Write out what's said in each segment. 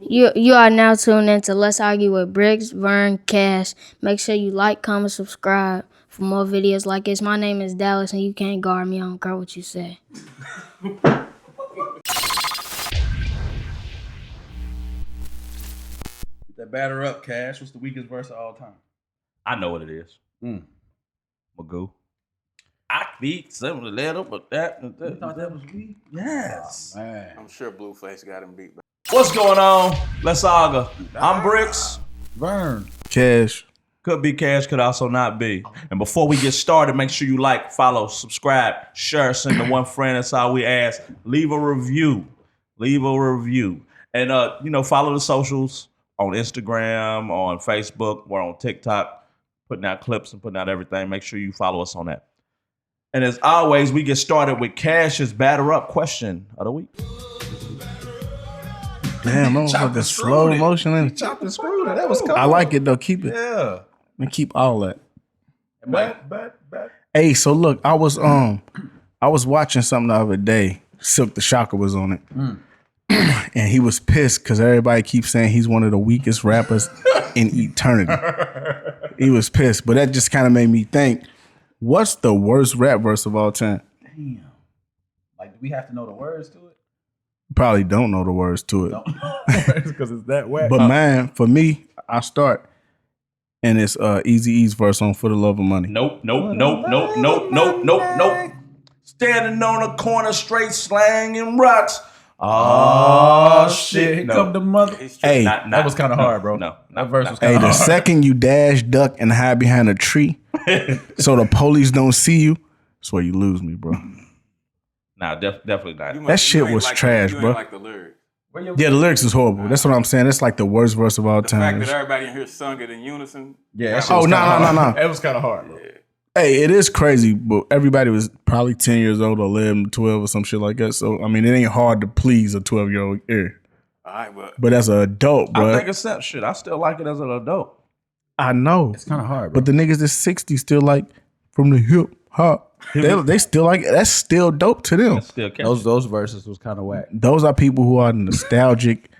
You are now tuned into Let's Argue with Bricks, Vern, Cash. Make sure you like, comment, subscribe for more videos like this. My name is Dallas, and you can't guard me. I don't care what you say. That batter up, Cash. What's the weakest verse of all time? I know what it is. Magoo. I speak similar letter, but that. You thought that was weak? Yes. Oh, man. I'm sure Blueface got him beat. What's going on? Let's argue. I'm Bricks. Vern. Cash. Could be Cash, could also not be. And before we get started, make sure you like, follow, subscribe, share, send to one friend. That's all we ask. Leave a review. And follow the socials on Instagram, on Facebook. We're on TikTok, putting out clips and putting out everything. Make sure you follow us on that. And as always, we get started with Cash's batter up question of the week. Damn, I don't have the slow motion in it. Chopped and screwed it. That was cool. I like it though. Keep it. Yeah. And keep all that. Bat. Hey, so look, I was watching something the other day. Silk the Shocker was on it. And he was pissed because everybody keeps saying he's one of the weakest rappers in eternity. He was pissed. But that just kind of made me think, what's the worst rap verse of all time? Damn. Like, do we have to know the words to it? Probably don't know the words to it. Because it's that whack. But man, for me, I start and it's Eazy-E's verse on For the Love of Money. Nope. Standing on a corner straight slanging rocks. Oh, shit. Here come the mother. Hey, That was kind of hard, bro. No. That verse was Hey, kind of the hard. second you dash, duck, and hide behind a tree so the police don't see you, that's where you lose me, bro. Nah, definitely not. That shit was trash, bro. Like the lyrics. Yeah, the lyrics is horrible. That's what I'm saying. It's like the worst verse of all The fact time. that everybody in here sung it in unison. Yeah. That shit Oh, was no. It was kind of hard, bro. Hey, it is crazy, but everybody was probably 10 years old or 11, 12 or some shit like that. So, I mean, it ain't hard to please a 12-year-old ear. All right, But as an adult, bro, I think it's that shit. I still like it as an adult. I know. It's kind of hard, bro. But the niggas that's 60 still like from the hip hop. They still like it. That's still dope to them. It's still catchy. those verses was kind of whack. Those are people who are nostalgic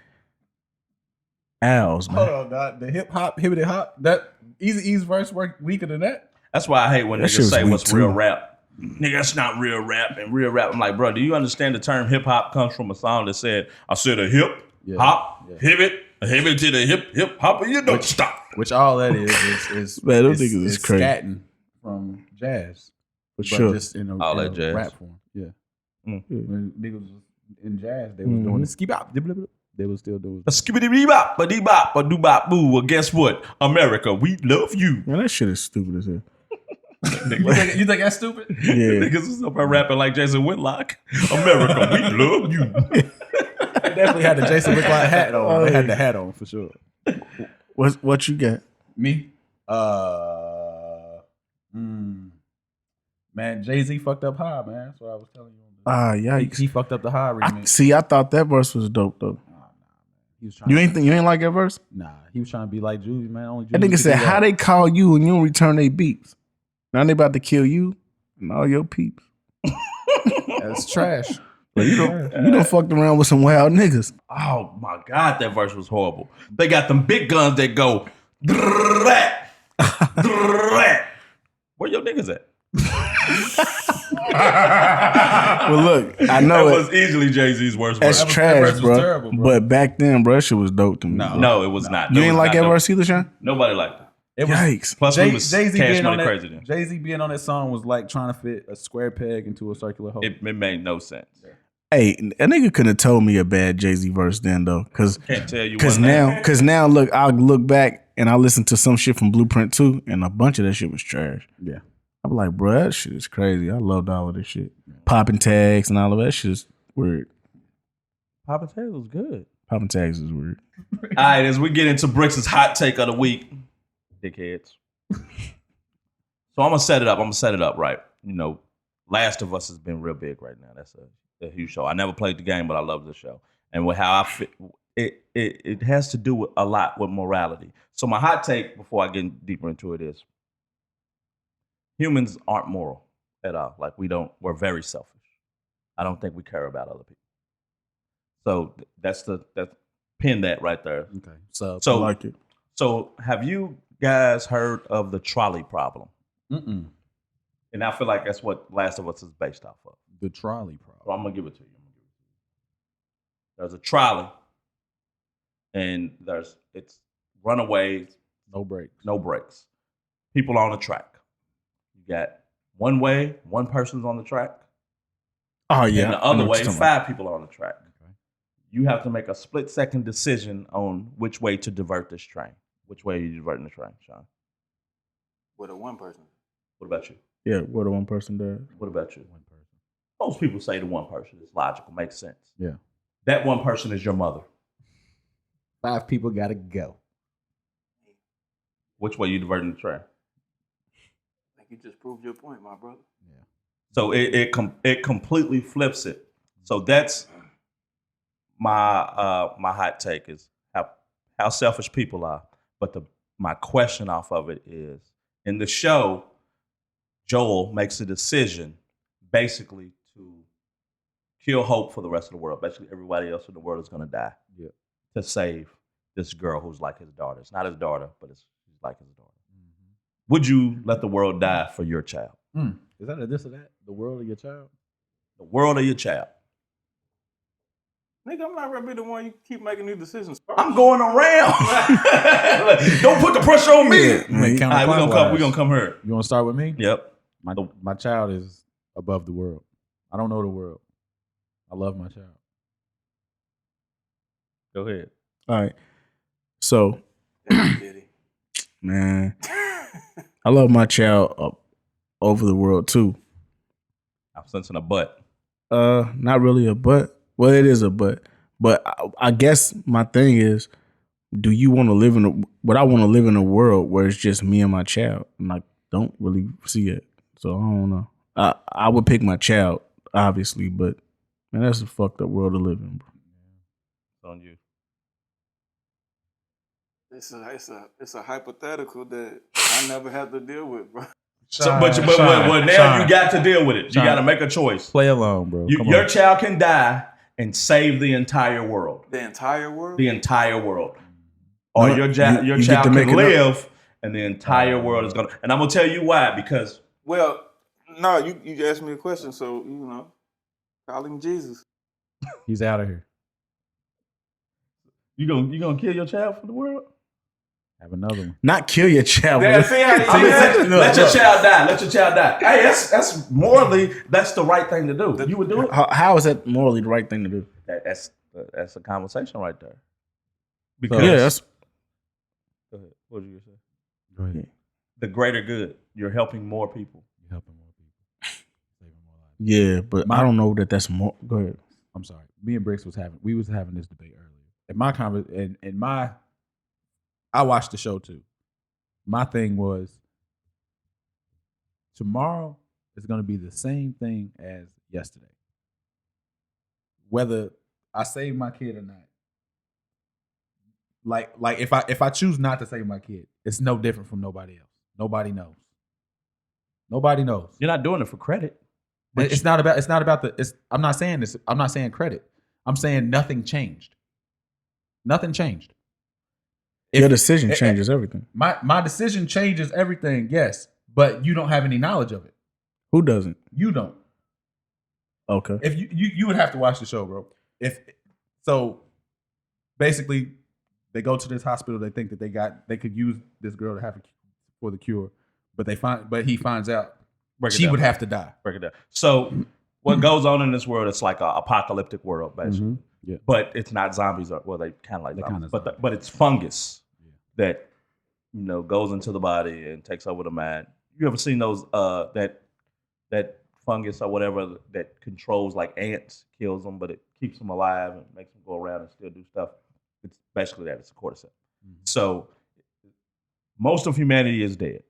owls, man. Hold on, God. The hip hop, hibbity hop, that Eazy-E's verse worked weaker than that. That's why I hate when That shit niggas was say weak what's too. real rap. Nigga, that's not real rap. And real rap, I'm like, bro, do you understand the term hip hop comes from a song that said, I said a hip, hop, hip to the hip hop, and you don't stop. Which all that is Man, those niggas is crazy. scatting from jazz. For But sure. just in a, All in that a jazz. rap form. Yeah. Mm. When niggas was in jazz, they was doing the ski bop. They was still doing A skibbity bee bop, ba dee bop, ba doo bop boo. Well, guess what? America, we love you. Man, that shit is stupid as hell. you think that's stupid? Yeah. Niggas is up there rapping like Jason Whitlock. America, we love you. They definitely had the Jason Whitlock hat on. They had the hat on for sure. What you got? Me? Man, Jay-Z fucked up high, man. That's what I was telling you. Yikes. He fucked up the high remix. See, I thought that verse was dope though. He was trying You ain't like that verse? Nah, he was trying to be like Julius, man. Only That Julius nigga could said, do how that. they call you and you don't return their beeps? Now they about to kill you and all your peeps. That's trash. But you don't fucked around with some wild niggas. Oh my God, that verse was horrible. They got them big guns that go. Where your niggas at? Well, look, I know That it. was easily Jay-Z's worst That's verse. that verse trash, was bro. terrible, bro. But back then, bro, that shit was dope to me. bro. No, it was not. You It ain't was like not that dope. verse either, Sean? Nobody liked it. It was Yikes. Plus, we was Jay-Z Cash being on Money that. crazy then. Jay-Z being on that song was like trying to fit a square peg into a circular hole. It made no sense. Hey, a nigga couldn't have told me a bad Jay-Z verse then, though. Cause Can't tell you one name. now, look, I'll look back and I listen to some shit from Blueprint 2, and a bunch of that shit was trash. Yeah. I'm like, bro, that shit is crazy. I loved all of this shit. Popping tags and all of that shit is weird. Papa Taylor was good. Popping tags is weird. All right, as we get into Bricks' hot take of the week, dickheads. So I'm gonna set it up right. You know, Last of Us has been real big right now. That's a huge show. I never played the game, but I love the show. And with how I fit, it has to do with a lot with morality. So my hot take, before I get deeper into it, is humans aren't moral at all. Like we're very selfish. I don't think we care about other people. So that's pin that right there. Okay. So I So, like it. so have you guys heard of the trolley problem? mm-mm. And I feel like that's what Last of Us is based off of. The trolley So problem. I'm gonna give it to you. There's a trolley, and it's runaways, No brakes. no brakes. People on the track. You got one way, one person's on the track. Oh yeah. And the I know other what way, you're talking about. 5 people on the track. Okay. You have to make a split-second decision on which way to divert this train. Which way are you diverting the train, Sean? With a one person. What about you? Yeah, what the one person does. What about you? One person. Most people say the one person. It's logical, makes sense. Yeah. That one person is your mother. 5 people gotta go. Which way you diverting the train? I think you just proved your point, my brother. Yeah. So it completely flips it. So that's my my hot take is how selfish people are. But my question off of it is, in the show, Joel makes a decision basically to kill hope for the rest of the world. Basically, everybody else in the world is going to die. Yeah. To save this girl who's like his daughter. It's not his daughter, but it's like his daughter. Would you let the world die for your child? Is that a this or that? The world of your child? The world of your child. Nigga, I'm not gonna be the one you keep making these decisions. I'm going around. Don't put the pressure on me. Yeah, man. All right, we're gonna come here. You want to start with me? Yep. My child is above the world. I don't know the world. I love my child. Go ahead. All right. So, Diddy. man, I love my child over the world too. I'm sensing a butt. Not really a but. Well, it is a but. But I guess my thing is, do you want to live in a? But I want to live in a world where it's just me and my child, and I don't really see it. So I don't know. I would pick my child, obviously, but man, that's a fucked up world to live in, bro. It's on you. It's a hypothetical that I never have to deal with, bro. But now Sean. you got to deal with it. You Sean. got to make a choice. Play along, bro. Come Your on. child can die and save the entire world. The entire world. The entire world. Or No, your you child get to make can it up. live, and the entire world is gonna. And I'm gonna tell you why. Because Well, no, you asked me a question, so call him Jesus. He's out of here. you gonna kill your child for the world. Have another one. Not kill your child. Yeah, but- see how I mean, let your no. child die. Let your child die. Hey, that's morally that's the right thing to do. You would do it. How is that morally the right thing to do? That's a conversation right there. Yeah, that's Go ahead. What did you say? Go ahead. The greater good. You're helping more people. You're helping more people. Saving more lives. yeah, but I don't know that that's more. Go ahead. I'm sorry. Me and Bricks was having this debate earlier. And I watched the show too. My thing was tomorrow is going to be the same thing as yesterday. Whether I save my kid or not. Like if I choose not to save my kid, it's no different from nobody else. Nobody knows. Nobody knows. You're not doing it for credit. It's not about the. I'm not saying this. I'm not saying credit. I'm saying nothing changed. Nothing changed. Your decision changes everything. My decision changes everything. Yes, but you don't have any knowledge of it. Who doesn't? You don't. Okay. If you would have to watch the show, bro. So, basically, they go to this hospital. They think that they could use this girl to have for the cure, but he finds out she would have to die. Break it down. So, what goes on in this world? It's like an apocalyptic world, basically. Yeah. But it's not zombies. Well, they kind of like They zombies, kinda but it's fungus that goes into the body and takes over the mind. You ever seen those that fungus or whatever that controls like ants, kills them, but it keeps them alive and makes them go around and still do stuff? It's basically that. It's a cordyceps. So most of humanity is dead.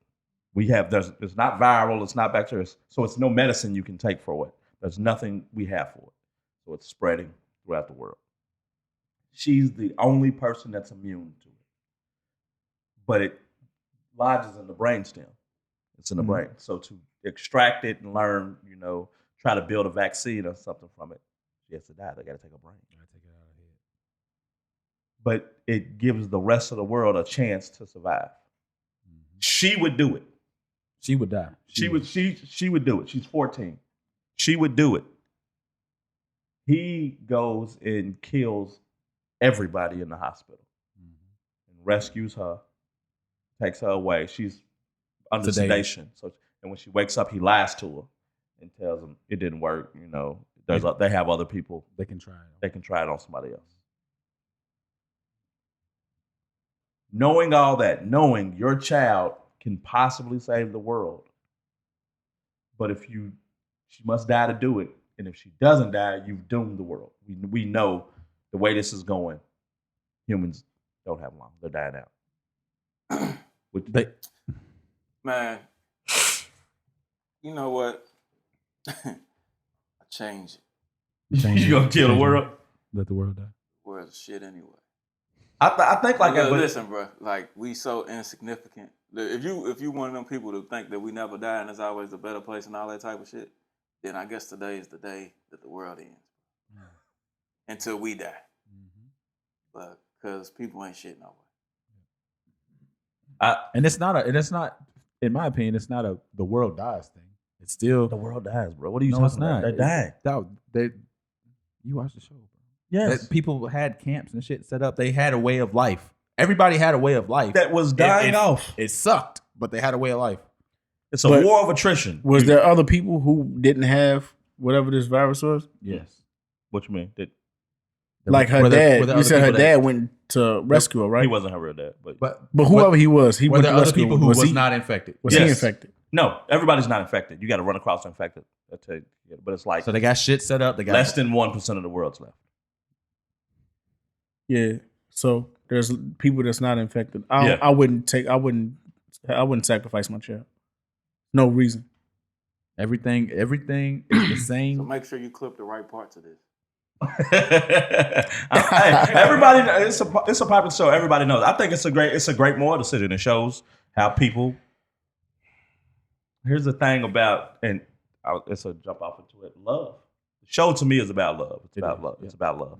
It's not viral. It's not bacterial. So it's no medicine you can take for it. There's nothing we have for it. So it's spreading throughout the world. She's the only person that's immune to it. But it lodges in the brainstem. It's in the brain. So to extract it and learn, try to build a vaccine or something from it, she has to die. They got to take her brain. but it gives the rest of the world a chance to survive. She would do it. She would die. She would do it. She's 14. She would do it. He goes and kills everybody in the hospital and rescues her, takes her away. She's under sedation. So, and when she wakes up, he lies to her and tells them it didn't work. You know, they have other people. They can try it. They can try it on somebody else. Knowing all that, knowing your child can possibly save the world, but she must die to do it. And if she doesn't die, you've doomed the world. We know the way this is going, humans don't have long. They're dying out. Man, you know what? I change it. You gonna kill the world? Let the world die. World's shit anyway. I think like that. Listen, bro. Like, we so insignificant. If you one of them people to think that we never die and there's always a better place and all that type of shit, then I guess today is the day that the world ends. Until we die. But because people ain't shit no way. And it's not, in my opinion, it's not the world dies thing. It's still The world dies, bro. What are you no, it's talking about? not. They're dying. You watch the show, bro. Yes. People had camps and shit set up. They had a way of life. Everybody had a way of life. That was dying off. It sucked, but they had a way of life. It's a But- war of attrition. Was there other people who didn't have whatever this virus was? Yes. What you mean? Like her dad. You said her dad went to rescue her, right? He wasn't her real dad, but But whoever he was, he were went there to other rescue people her. who was he, not infected? Was he Yes. infected? no, everybody's not infected. You got to run across infected. But it's like So they got shit set up. They got less than 1% of the world's left. Yeah. So there's people that's not infected. I wouldn't sacrifice my child. No reason. everything is the So same. make sure you clip the right parts of this. Hey, everybody, it's a popular show. Everybody knows. I think it's a great moral decision. It shows how people. Here's the thing about, and it's a jump off into it. Love. The show to me is about love. It's about love. It's about love.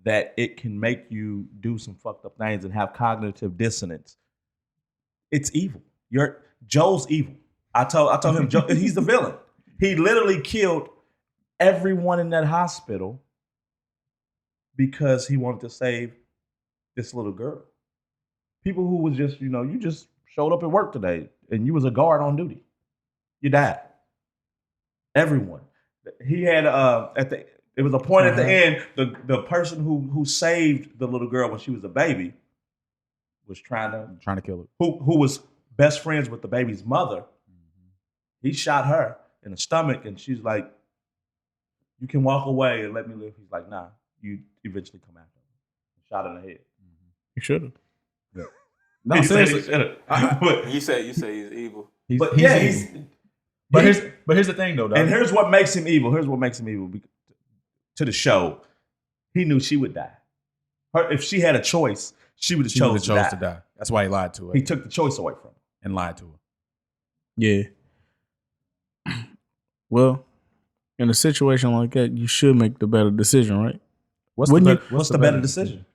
That it can make you do some fucked up things and have cognitive dissonance. It's evil. Joe's evil. I told him Joe, he's the villain. He literally killed everyone in that hospital because he wanted to save this little girl. People who was just, you just showed up at work today and you was a guard on duty. You died. Everyone. He had it was a point at the end, the person who saved the little girl when she was a baby was trying to kill her. who was best friends with the baby's mother. He shot her in the stomach and she's like, you can walk away and let me live. He's like, nah, you eventually come after him. Shot in the head. You should have. No, He said seriously. he should've. But You say he's evil. He's But evil. But here's the thing though. and here's what makes him evil. Here's what makes him evil. To the show, he knew she would die. If she had a choice, she would have chose to die. That's why he lied to her. He took the choice away from her. and lied to her. Yeah. Well, in a situation like that, you should make the better decision, right? What's the better decision?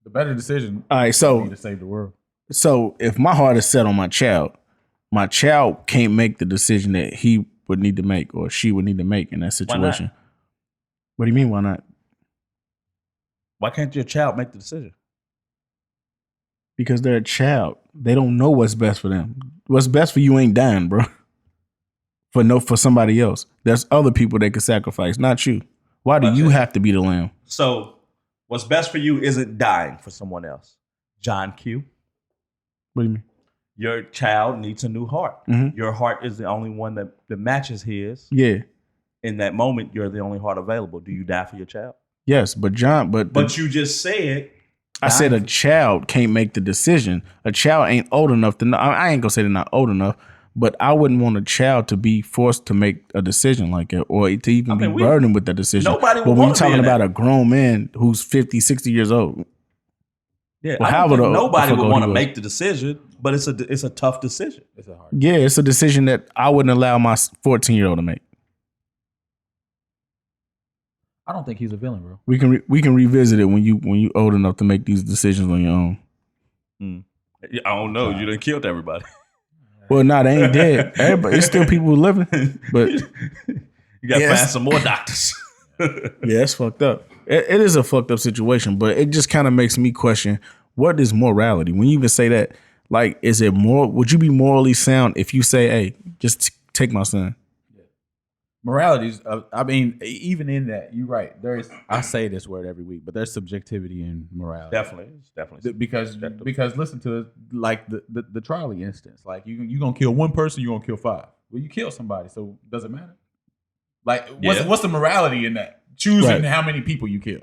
The better decision All right, would so be to save the world. So if my heart is set on my child can't make the decision that he would need to make or she would need to make in that situation. What do you mean, why not? Why can't your child make the decision? Because they're a child. They don't know what's best for them. What's best for you ain't dying, bro. For somebody else. There's other people they could sacrifice, not you. Why do you have to be the lamb? So what's best for you isn't dying for someone else. John Q. What do you mean? Your child needs a new heart. Mhm. Your heart is the only one that matches his. Yeah. In that moment, you're the only heart available. Do you die for your child? Yes, but But you just said I said a child can't make the decision. A child ain't old enough to know. I ain't gonna say they're not old enough, but I wouldn't want a child to be forced to make a decision like that or to even be burdened with that decision. Nobody would but when wanna you're be talking in about that. a grown man who's 50, 60 years old. Yeah, Well, I how don't would think a nobody fuck would old want to he was? make the decision, but it's a tough decision. It's a hard. Yeah, it's a decision that I wouldn't allow my 14-year-old to make. I don't think he's a villain, bro. We can revisit it when you old enough to make these decisions on your own. I don't know. You done killed everybody. Well, nah, they ain't dead. Everybody, it's still people living, but You got to Yes. find some more doctors. yeah, it's fucked up. It is a fucked up situation, but it just kind of makes me question what is morality. When you even say that, like, is it more? Would you be morally sound if you say, "Hey, just take my son"? Morality's. I mean, even in that, you're right. I say this word every week, but there's subjectivity in morality. Definitely. It's definitely. Because listen to it, like the Charlie instance. Like you gonna kill one person, you gonna kill 5. Well, you kill somebody, so does it matter? Like what's the morality in that? Choosing Right. how many people you kill.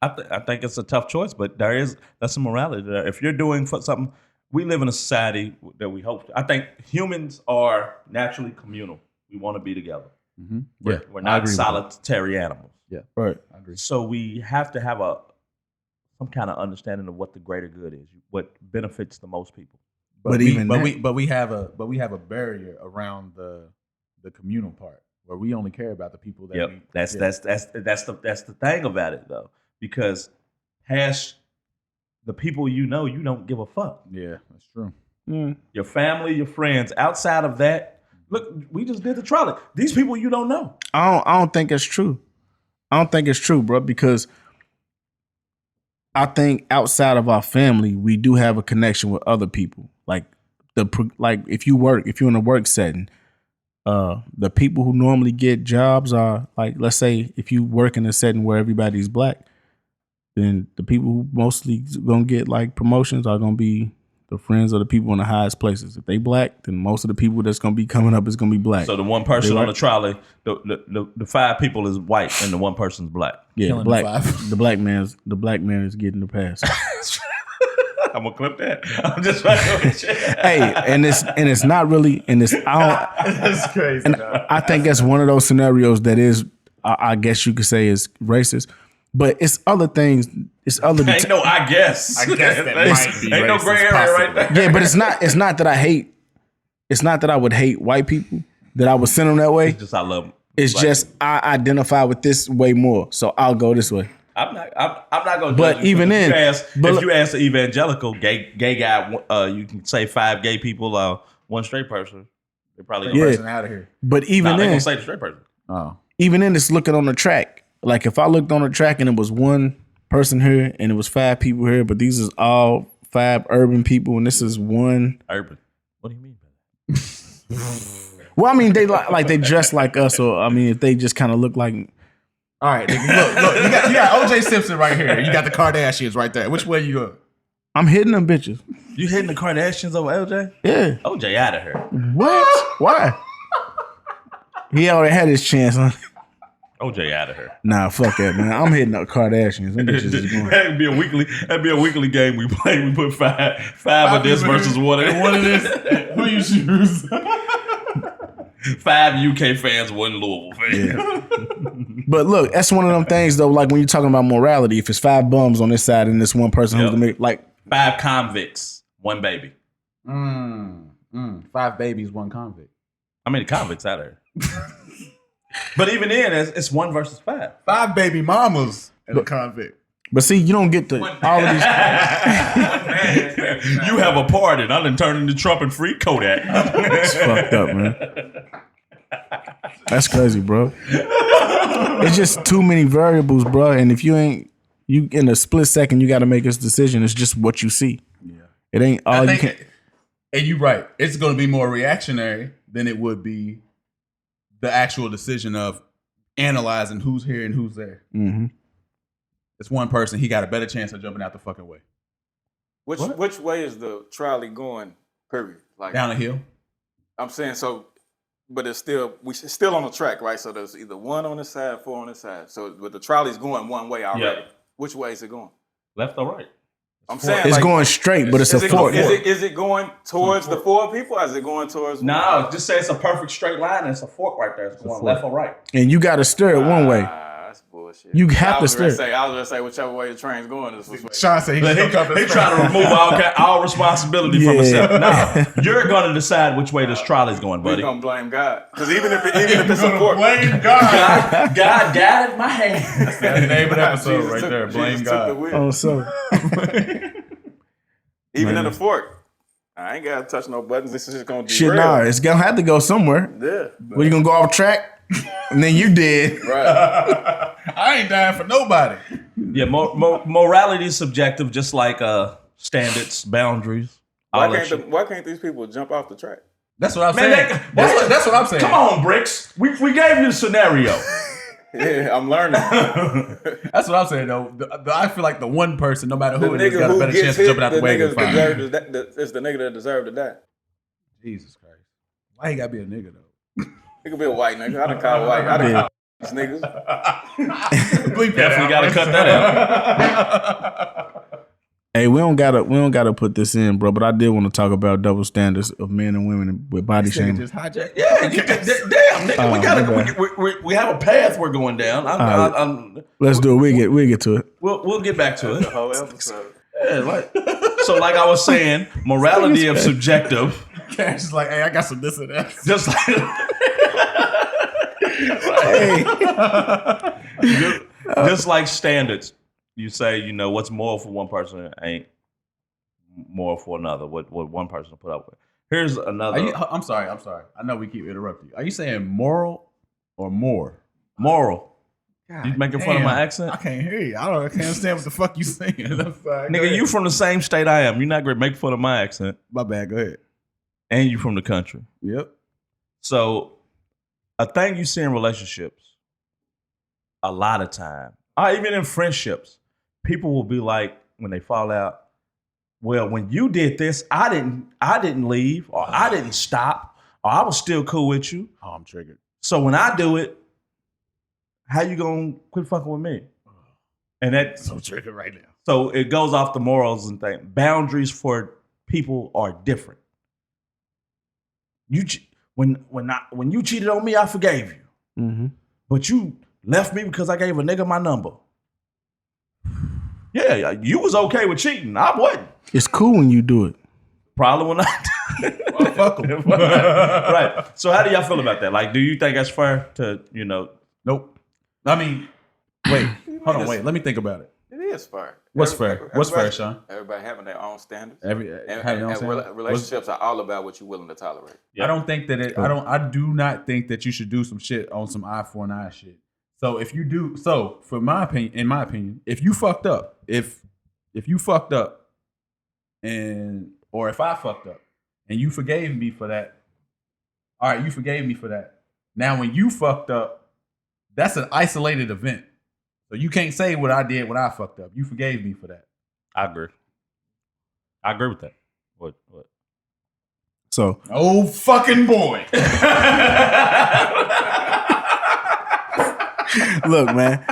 I think it's a tough choice, but that's some morality there. If you're doing something, we live in a society that we hope. I think humans are naturally communal. We want to be together. Mm-hmm. We're not solitary animals. Right. I agree. So we have to have some kind of understanding of what the greater good is, what benefits the most people. But we have a barrier around the communal part where we only care about the people that. Yep, that's the thing about it though, because past the people you don't give a fuck. Yeah, that's true. Your family, your friends. Outside of that, look, we just did the trolley. These people you don't know. I don't think it's true. I don't think it's true, bro, because I think outside of our family, we do have a connection with other people. Like if you're in a work setting, the people who normally get jobs are like, let's say if you work in a setting where everybody's black, then the people who mostly gonna get like promotions are gonna be the friends of the people in the highest places. If they black, then most of the people that's gonna be coming up is gonna be black. So the one person They on right. the trolley, the 5 people is white and the one person's black. Yeah, Killing black. the 5. The black man is getting the pass. I'm gonna clip that. I'm just trying to. Hey, and it's not really, and it's That's crazy. and I think that's one of those scenarios that is, I guess you could say, is racist. But it's other things. It's other. Ain't no, I guess. I guess that might be Ain't no racist, gray area right there. Yeah, but it's not. It's not that I hate. It's not that I would hate white people. That I would send them that way. It's just I love them. It's just I identify with this way more, so I'll go this way. I'm not gonna. But judge you, even if then- you ask the evangelical gay guy, you can say 5 gay people, 1 straight person. They probably Yeah. Person out of here. But Nah, even they then, gonna say the straight person. Oh, even then, it's looking on the track. Like if I looked on the track and it was 1 person here and it was 5 people here, but these is all 5 urban people and this is 1. Urban. What do you mean by that? Well, I mean they like they dress like us, or I mean if they just kind of look like. all right. Nigga, look. You got OJ Simpson right here. You got the Kardashians right there. Which way you go? I'm hitting them bitches. You hitting the Kardashians over LJ? Yeah. OJ out of here. What? Why? He already had his chance, huh? OJ out of here. Nah, fuck that, man. I'm hitting the Kardashians. Them bitches is going. That'd be a weekly game we play. We put five of this versus one of this. Who you choose? 5 UK fans, 1 Louisville fan. But look, that's one of them things though. Like when you're talking about morality, if it's 5 bums on this side and this 1 person who's Yep. the like, 5 convicts, 1 baby. 5 babies, 1 convict. I mean, the convicts out of here. But even then, it's 1 versus 5. 5 baby mamas and a convict. but see, you don't get to all of these. You have a pardon. I done turned into Trump and free Kodak. It's fucked up, man. That's crazy, bro. It's just too many variables, bro. And if you in a split second, you got to make this decision. It's just what you see. Yeah. It ain't all you can. And you're right. It's going to be more reactionary than it would be the actual decision of analyzing who's here and who's there. Mm-hmm. It's 1 person. He got a better chance of jumping out the fucking way. Which way is the trolley going? Period. Like Down the hill. I'm saying so, but it's still on the track, right? So there's either 1 on this side, 4 on this side. So but the trolley's going one way already. Yeah. Which way is it going? Left or right? I'm saying It's like, going straight, but it's a is it, fork. is it going towards the 4 people or is it going towards No, just say it's a perfect straight line and it's a fork right there. It's going left or right. And you got to steer it one way. That's bullshit. bullshit. You have I to was gonna steer. say, I was gonna say, whichever way the train's going is which way. Sean said But he trying to remove all responsibility from Yeah. himself. Nah, you're going to decide which way this trolley's going, We're buddy. gonna blame God. Because even if it's a fork. Blame God. God guided my hand. That's the name of the episode Jesus right took- there. Blame Jesus took the God. wheel. Oh, so Even Man. in a fork. I ain't gotta touch no buttons. This is just gonna shit, derail. nah, it's gonna have to go somewhere. Yeah. What, you gonna go off track? And then you did. Right. I ain't dying for nobody. Yeah, morality is subjective, just like standards, boundaries. all that shit. Why can't these people jump off the track? That's what I'm Man, saying. That's what I'm saying. Come on, Bricks. We gave you the scenario. Yeah, I'm learning. That's what I'm saying though. I feel like the one person, no matter The who it is, nigga got a who better gets chance hit, of jumping out the way niggas than fine. deserve it's the nigga that deserve to die. Jesus Christ. Why he gotta be a nigga though? It could be a white nigga. I done call white. I done call these niggas. Bleep that Definitely out. got to cut that out. Hey, we don't gotta put this in, bro. But I did want to talk about double standards of men and women with body This nigga shaming. just hijacked. Yeah, damn, nigga. We okay. gotta. We have a path we're going down. Let's do it. We'll get to it. We'll get back to The it. whole episode. Yeah, like I was saying, morality is subjective. Cash is like, hey, I got some this and that. Just like just like standards. You say, you know, what's moral for one person ain't moral for another. What one person put up with. Here's another I'm sorry. I know we keep interrupting you. Are you saying moral or more? moral. You making fun of my accent? I can't hear you. I can't understand what the fuck you saying. I'm sorry. Go Nigga, ahead. you from the same state I am. You're not gonna make fun of my accent. My bad. Go ahead. And you from the country. Yep. So a thing you see in relationships a lot of time, or even in friendships, people will be like, when they fall out, well, when you did this, I didn't leave, or I didn't stop, or I was still cool with you. Oh, I'm triggered. So when I do it, how you gonna quit fucking with me? And that So triggered right now. so it goes off the morals and things. Boundaries for people are different. When you cheated on me, I forgave you. Mm-hmm. But you left me because I gave a nigga my number. Yeah, you was okay with cheating. I wasn't. It's cool when you do it. Probably when I Well, fuck him. right. So how do y'all feel about that? Like, do you think that's fair to, you know? Nope. I mean, wait. Hold on. Wait. Let me think about it. It is fair. What's fair? What's fair, Sean? Everybody having their own standards. Every And how you know what I'm saying? relationships are all about what you're willing to tolerate. Yeah. I don't think that it. I do not think that you should do some shit on some eye for an eye shit. So if you do, for my opinion, in my opinion, if you fucked up, if you fucked up, or if I fucked up, and you forgave me for that, all right, you forgave me for that. Now when you fucked up, that's an isolated event. So you can't say what I did when I fucked up. You forgave me for that. I agree. I agree with that. What? So Oh fucking boy. look, man.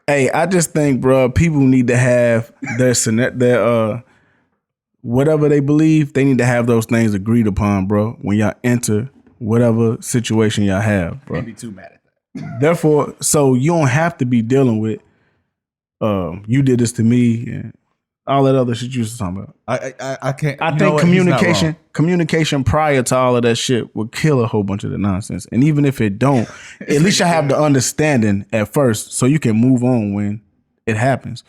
Hey, I just think, bro, people need to have their whatever they believe, they need to have those things agreed upon, bro, when y'all enter whatever situation y'all have, bro. Can't be too mad at that. Therefore, so you don't have to be dealing with you did this to me and all that other shit you was talking about. I can't. I you know think what? He's not wrong. communication prior to all of that shit will kill a whole bunch of the nonsense. And even if it don't, at least you have the understanding at first so you can move on when it happens.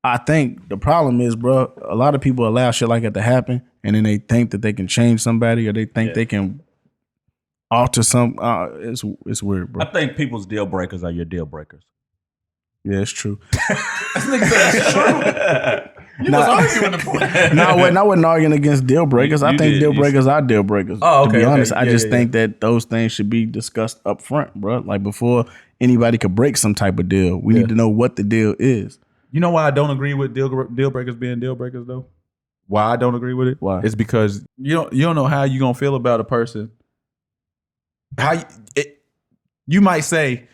I think the problem is, bro, a lot of people allow shit like that to happen and then they think that they can change somebody or they think they can alter some. It's weird, bro. I think people's deal breakers are your deal breakers. Yeah, it's true. You was arguing the point. No, I wasn't arguing against deal breakers. I You think did. deal You breakers are deal breakers. Oh, To be okay, okay. honest, I Yeah, just yeah, think that those things should be discussed up front, bro. Like before anybody could break some type of deal, we need to know what the deal is. You know why I don't agree with deal breakers being deal breakers though? Why I don't agree with it? Why? It's because you don't know how you gonna feel about a person. You might say,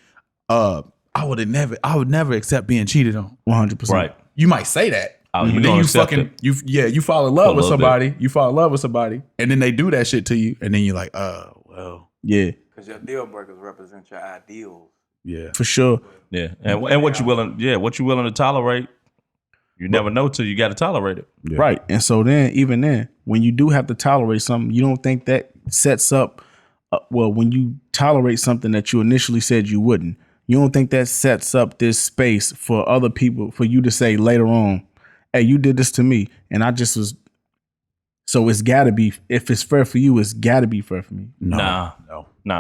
I would never accept being cheated on. 100%. Right. You might say that. Oh, but you then gonna you accept fucking it. you fall in For a love with little bit. somebody. You fall in love with somebody, and then they do that shit to you, and then you're like, oh well. Yeah. Because your deal breakers represent your ideals. Yeah. for sure. Yeah, and what you willing to tolerate, you never know till you got to tolerate it. Yeah. Right. And so then, even then, when you do have to tolerate something, you don't think that sets up, when you tolerate something that you initially said you wouldn't, you don't think that sets up this space for other people, for you to say later on, hey, you did this to me. And I just was, so it's got to be, if it's fair for you, it's got to be fair for me. No.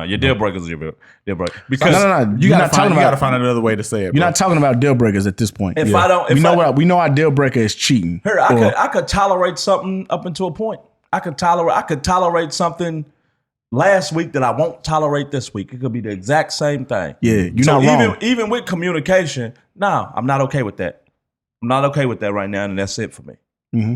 Your deal breakers are your deal breaker. Because no. You gotta find another way to say it. You're not talking about deal breakers at this point. If I don't, we know our deal breaker is cheating. I could tolerate something up until a point. I could tolerate something last week that I won't tolerate this week. It could be the exact same thing. Yeah, you're not wrong. Even with communication, no, I'm not okay with that. I'm not okay with that right now, and that's it for me. Mm-hmm.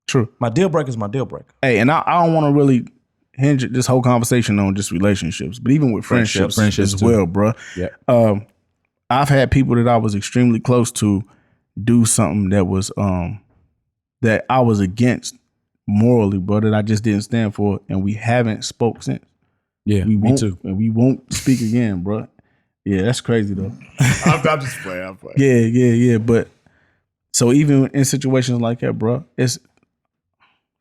True. My deal breaker is my deal breaker. Hey, and I don't want to really hinge this whole conversation on just relationships, but even with friendships as too. well, bro. Yeah. I've had people that I was extremely close to do something that was that I was against morally, bro, that I just didn't stand for, and we haven't spoke since. Yeah, me too. And we won't speak again, bro. Yeah, that's crazy though. I'm just playing. I'm playing. Yeah. But so even in situations like that, bro, it's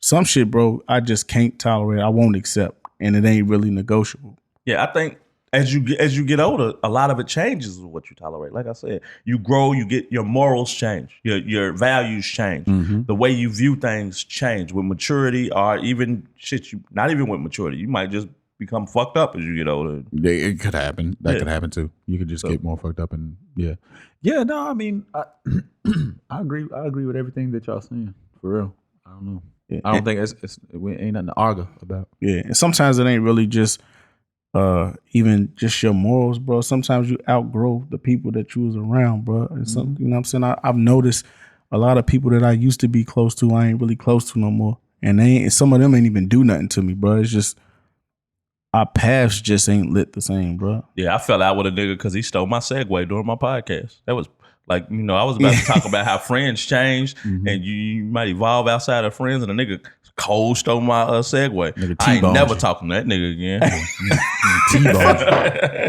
some shit, bro, I just can't tolerate. I won't accept, and it ain't really negotiable. Yeah, I think as you get older, a lot of it changes with what you tolerate. Like I said, you grow, you get your morals change, your values change, the way you view things change with maturity, or even shit. You not even with maturity, you might just become fucked up as you get older. It could happen. That could happen too. You could just get more fucked up, and yeah. No, I mean, I agree. I agree with everything that y'all saying. For real, I don't know. Yeah. I don't think we ain't nothing to argue about. Yeah, and sometimes it ain't really just even just your morals, bro. Sometimes you outgrow the people that you was around, bro. And some, you know what I'm saying? I've noticed a lot of people that I used to be close to, I ain't really close to no more. And some of them ain't even do nothing to me, bro. It's just our paths just ain't lit the same, bro. Yeah, I fell out with a nigga because he stole my segue during my podcast. That was like, I was about to talk about how friends change and you might evolve outside of friends, and a nigga cold stole my segue. Nigga I ain't never you. talking to that nigga again.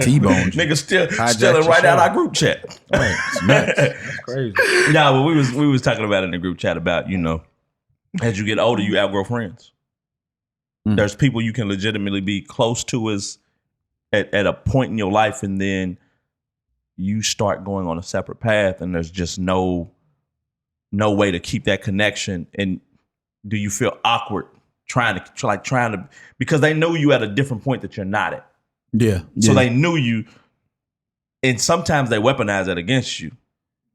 T-boned. Nigga stealing right out our group chat. Right. It's nuts. That's crazy. Yeah, but we was talking about in the group chat about, as you get older, you outgrow friends. There's people you can legitimately be close to at a point in your life, and then you start going on a separate path, and there's just no way to keep that connection. And do you feel awkward trying to because they know you at a different point that you're not at. Yeah. So they knew you, and sometimes they weaponize that against you.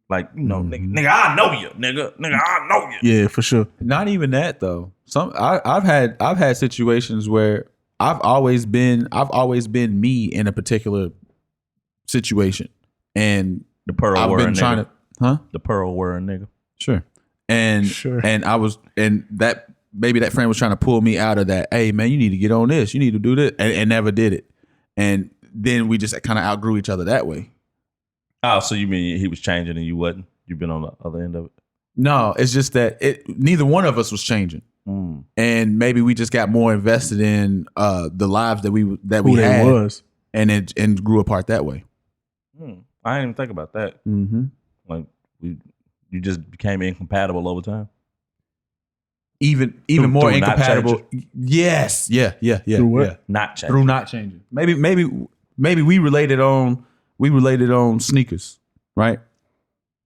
Like, nigga, I know you, nigga, I know you. Yeah, for sure. Not even that though. I've had situations where I've always been me in a particular situation, and The pearl I've wearing been trying nigga. to, The pearl wearing nigga. Sure. And that maybe that friend was trying to pull me out of that. Hey man, you need to get on this. You need to do this, and never did it. And then we just kind of outgrew each other that way. Oh, so you mean he was changing and you wasn't? You've been on the other end of it? No, it's just that neither one of us was changing, and maybe we just got more invested in the lives that we had, was, and grew apart that way. I didn't even think about that. Mm-hmm. Like you just became incompatible over time. Even Through more not incompatible. Yes. Yeah. Through what? Yeah. Not changing. Through not changing. Maybe we related on sneakers, right?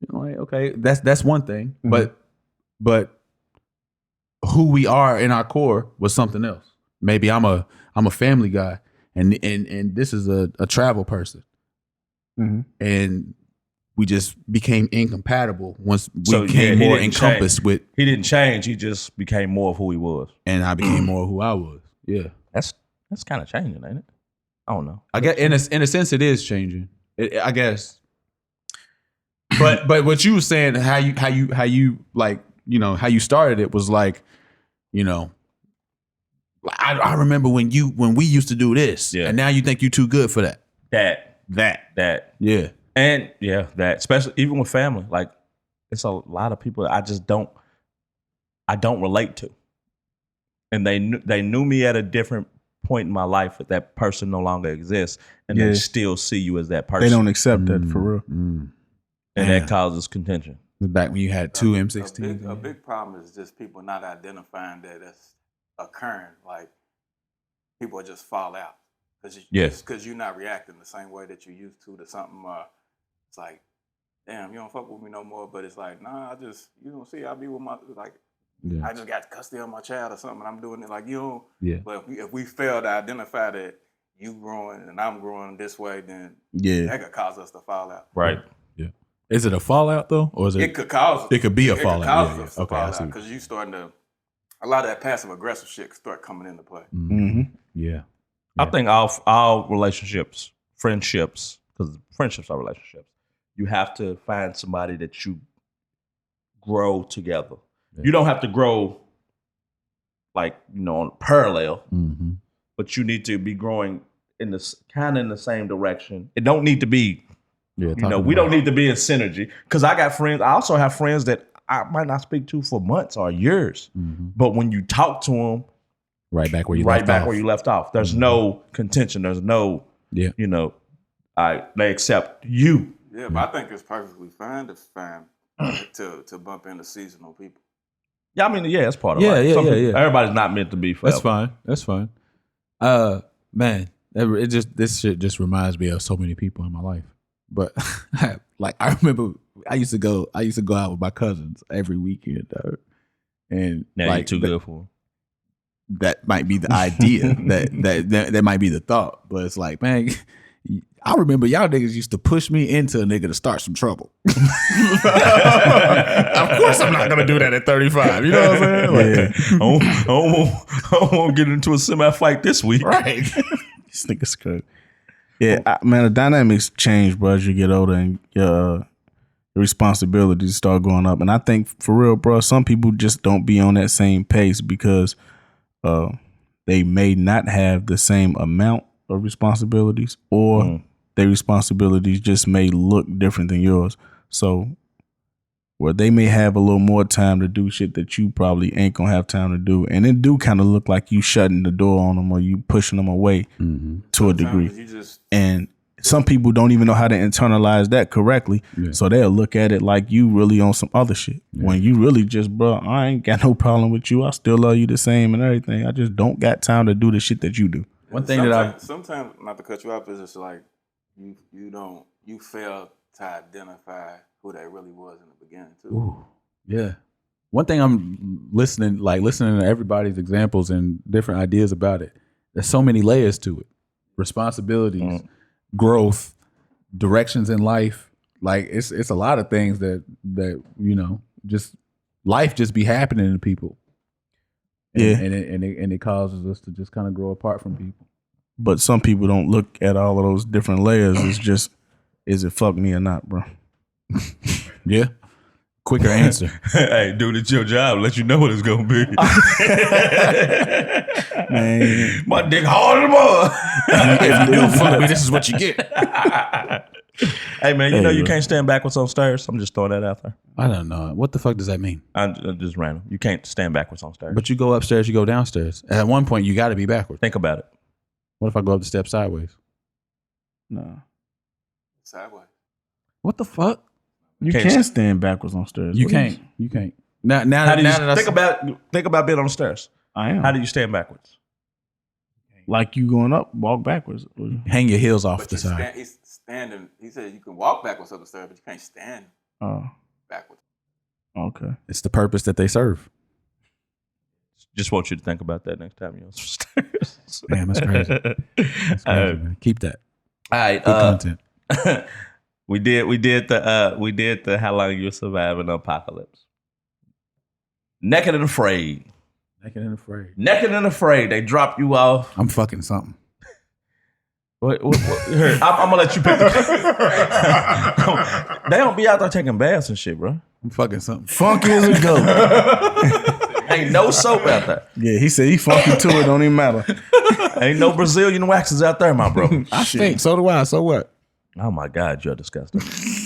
Like, okay, that's one thing. But who we are in our core was something else. Maybe I'm a family guy, and this is a travel person, and we just became incompatible once we became more encompassed with. He didn't change. He just became more of who he was, and I became more of who I was. Yeah, that's kind of changing, ain't it? I don't know. I guess in a sense it is changing. I guess. But what you were saying, how you like, how you started it was like, I remember when we used to do this, and now you think you're too good for that. That. Yeah. And that, especially even with family, like it's a lot of people I don't relate to, and they knew me at a different point in my life that that person no longer exists, and Yeah. they still see you as that person. They don't accept that for real. and that causes contention. Back when you had two A M16s. big problem is just people not identifying that it's occurring. Like people just fall out because you're not reacting the same way that you used to something. It's like, damn, you don't fuck with me no more. But it's like, nah, you don't see, I be with my Yeah. I just got custody of my child or something. And I'm doing it like you don't. Yeah. But if we fail to identify that you growing and I'm growing this way, then Yeah. that could cause us to fall out. Right. Is it a fallout though, or is it? It could cause. It could be a it fallout. Could cause Yeah, us yeah. to Okay, I fall see. out because you starting to. A lot of that passive aggressive shit start coming into play. Mm-hmm. Yeah. I think all relationships, friendships, because friendships are relationships. You have to find somebody that you grow together. Yeah. You don't have to grow like on parallel, Mm-hmm. but you need to be growing in the kind of in the same direction. It don't need to be. Yeah. We don't need to be in synergy. Because I got friends. I also have friends that I might not speak to for months or years, Mm-hmm. but when you talk to them, Right back where you right left back off. where you left off. There's no contention. There's no, Yeah. they accept you. Yeah, but I think it's perfectly fine to bump into seasonal people. Yeah, I mean, yeah, that's part of Yeah, life. yeah, Some yeah, people- yeah. Everybody's not meant to be forever. That's fine. That's fine. Man, this shit just reminds me of so many people in my life. But like I remember, I used to go out with my cousins every weekend, dog. And Now like you're too good for 'em. that might be the idea. that might be the thought. But it's like, man, I remember y'all niggas used to push me into a nigga to start some trouble. Of course I'm not gonna do that at 35. You know what I'm saying? Like, I don't want to get into a semi-fight this week. right. This nigga's good. Yeah, man, the dynamics change, bro, as you get older and your responsibilities start going up. And I think for real, bro, some people just don't be on that same pace because they may not have the same amount of responsibilities, or their responsibilities just may look different than yours. So where they may have a little more time to do shit that you probably ain't gonna have time to do, and it do kind of look like you shutting the door on them or you pushing them away to a degree. Sometimes you just And some people don't even know how to internalize that correctly. Yeah. So they'll look at it like you really on some other shit. When you really just, bro, I ain't got no problem with you. I still love you the same and everything. I just don't got time to do the shit that you do. One thing that sometimes not to cut you off is just like you fail to identify who they really was in the beginning too. Ooh, yeah. One thing I'm listening to everybody's examples and different ideas about it. There's so many layers to it. Responsibilities, growth, directions in life. Like it's a lot of things that just life just be happening to people. And, Yeah. and it causes us to just kind of grow apart from people. But some people don't look at all of those different layers. It's just, is it fuck me or not, bro? Yeah. Quicker answer. Hey, dude, it's your job. Let you know what it's gonna be. Man. My dick hard as mother. If you do fuck me, this is what you get. Hey, man, you Hey, know you bro. can't stand backwards on stairs. I'm just throwing that out there. I don't know. What the fuck does that mean? I'm just random. You can't stand backwards on stairs. But you go upstairs, you go downstairs. At one point, you got to be backwards. Think about it. What if I go up the steps sideways? No. Sideways. What the fuck? You Can't can't stand backwards on stairs. You What do can't. You can't. Now How do you that I think about being on the stairs? I am. How do you stand backwards? Like you going up, walk backwards. hang your heels off But the side. he's standing. He said you can walk backwards up the stairs, but you can't stand Oh, backwards. okay. It's the purpose that they serve. Just want you to think about that next time you're on some stairs. Damn, that's crazy. That's crazy, man. Keep that. All right. Good content. we did the how long you survive an apocalypse. Naked and afraid. Naked and afraid. Naked and afraid. They drop you off. I'm fucking something. What, here, I'm gonna let you pick. They don't be out there taking baths and shit, bro. I'm fucking something. Funky as a goat. Ain't no soap out there. Yeah, he said he funky too. It don't even matter. Ain't no Brazilian waxes out there, my bro. I stink. So do I. So what? Oh my God, you're disgusting.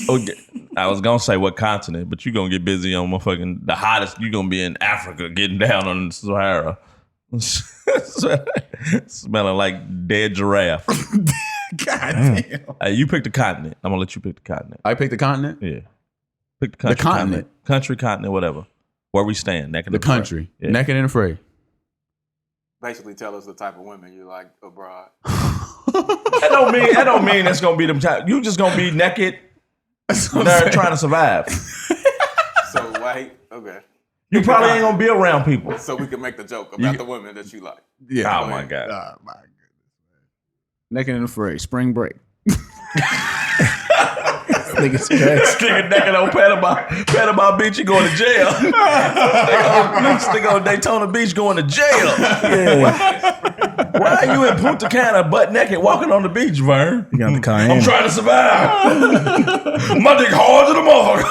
Okay. I was gonna say what continent, but you're gonna get busy on motherfucking the hottest. You're gonna be in Africa getting down on the Sahara. Smelling like dead giraffe. God damn. Hey, you pick the continent. I'm gonna let you pick the continent. I picked the continent. Yeah. Pick the country. continent. Country, continent, whatever. Where we stand, naked The and afraid. country. Yeah. Naked and afraid. Basically, tell us the type of women you like abroad. That don't mean that's gonna be them type. You just gonna be naked. They're trying to survive. So why? Okay. You probably ain't gonna be around people. So we can make the joke about the women that you like. Yeah. Oh my god. Oh my goodness. Naked and afraid. Spring break. Niggas crazy. Nigga naked on Panama Beach, you going to jail. Nigga on Daytona Beach going to jail. Why are you in Punta Cana butt naked walking on the beach, Vern? You got the Cayenne. I'm trying to survive. My dick hard to the motherfucker.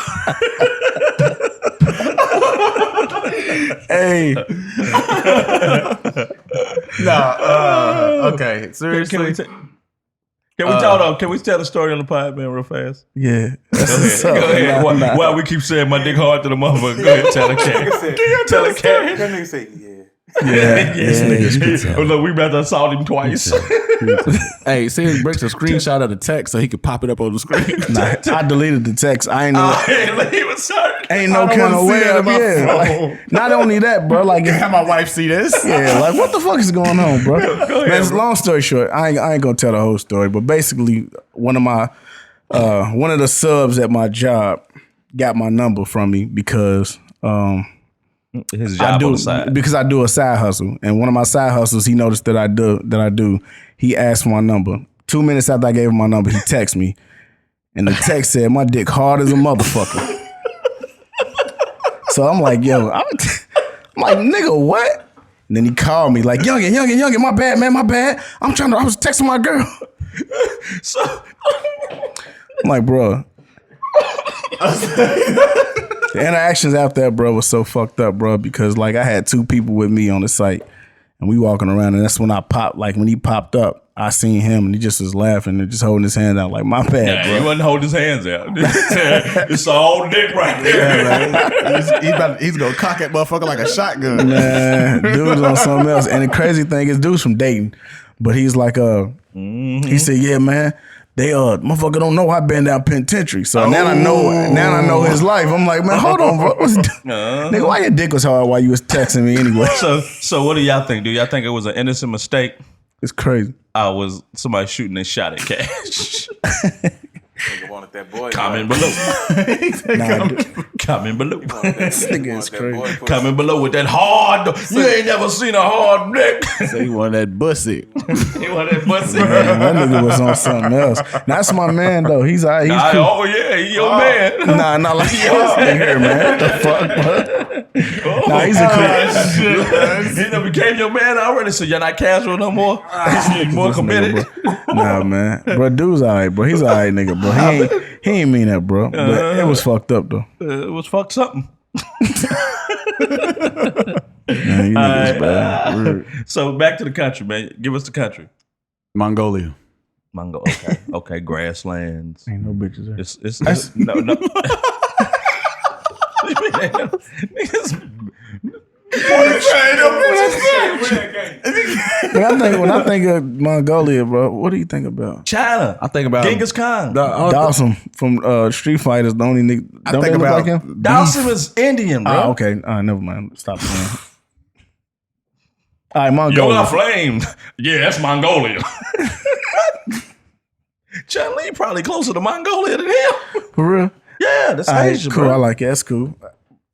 Hey, Okay. Seriously. Can we tell though? Can we tell the story on the pod, man, real fast? yeah. Go ahead. Why we keep saying my dick hard to the motherfucker? Go ahead, tell the cat. Tell the cat. That nigga say, yeah. Yeah, this nigga's pizza. Oh, look, we about to assault him twice. Hey, send Bricks a screenshot of the text so he could pop it up on the screen. Nah, I deleted the text. I ain't know. He was sorry. Ain't no I don't kind wanna of see way that up in my here. phone. Like, not only that, bro. Like, if, Have my wife see this? yeah, like what the fuck is going on, bro? ahead, Man, bro. long story short, I ain't gonna tell the whole story, but basically, one of the subs at my job got my number from me because His I job do on the side. because I do a side hustle, and one of my side hustles, he noticed that I do. He asked for my number. 2 minutes after I gave him my number, he texted me, and the text said, "My dick hard as a motherfucker." So I'm like, yo, I'm like, nigga, what? And then he called me like, youngin, my bad, man, my bad. I was texting my girl. So, I'm like, bro. The interactions after that, bro, was so fucked up, bro, because like I had 2 people with me on the site and we walking around, and that's when I popped, like when he popped up, I seen him and he just was laughing and just holding his hand out like, my bad, he bro. wasn't holding his hands out. It's all dick right there. He's gonna cock that motherfucker like a shotgun. Man, dude's on something else. And the crazy thing is, dude's from Dayton, but he's like, he said, yeah, man, they motherfucker don't know I been down penitentiary. So now I know his life. I'm like, man, hold on, bro. Nigga, why your dick was hard while you was texting me anyway? So what do y'all think? Do y'all think it was an innocent mistake? It's crazy. I was somebody shooting a shot at Cash. Nigga wanted that boy. Comment below. Comment below. This nigga is crazy. Comment below with that hard. You ain't never seen a hard dick. So he wanted that bussy. He want that pussy. Man, that nigga was on something else. That's my man though. He's all right. He's cool. Oh yeah, he your man. Nah, not like this nigga, man. What the fuck, bro? Nah, he's a cool. He done became your man already, so you're not casual no more. More committed. Nah, man. Bro, dude's all right, bro. He's all right, nigga, bro. He ain't mean that, bro. But it was fucked up, though. It was fucked something. Man, you niggas bad. Rude. So back to the country, man. Give us the country. Mongolia. Mongo. Okay. Grasslands. Ain't no bitches there. It's no. When I think of Mongolia, bro, what do you think about? China. I think about Genghis Khan. Dawson from Street Fighters, the only nigga. I Don't think they look about like him? Dawson was Indian, bro. Oh, okay. Never mind. Stop playing. All right, Yo Mongolia. got flamed. Yeah, that's Mongolia. Chun Li probably closer to Mongolia than him. For real? Yeah, that's All right, Asia, cool. bro. I like it. That's cool.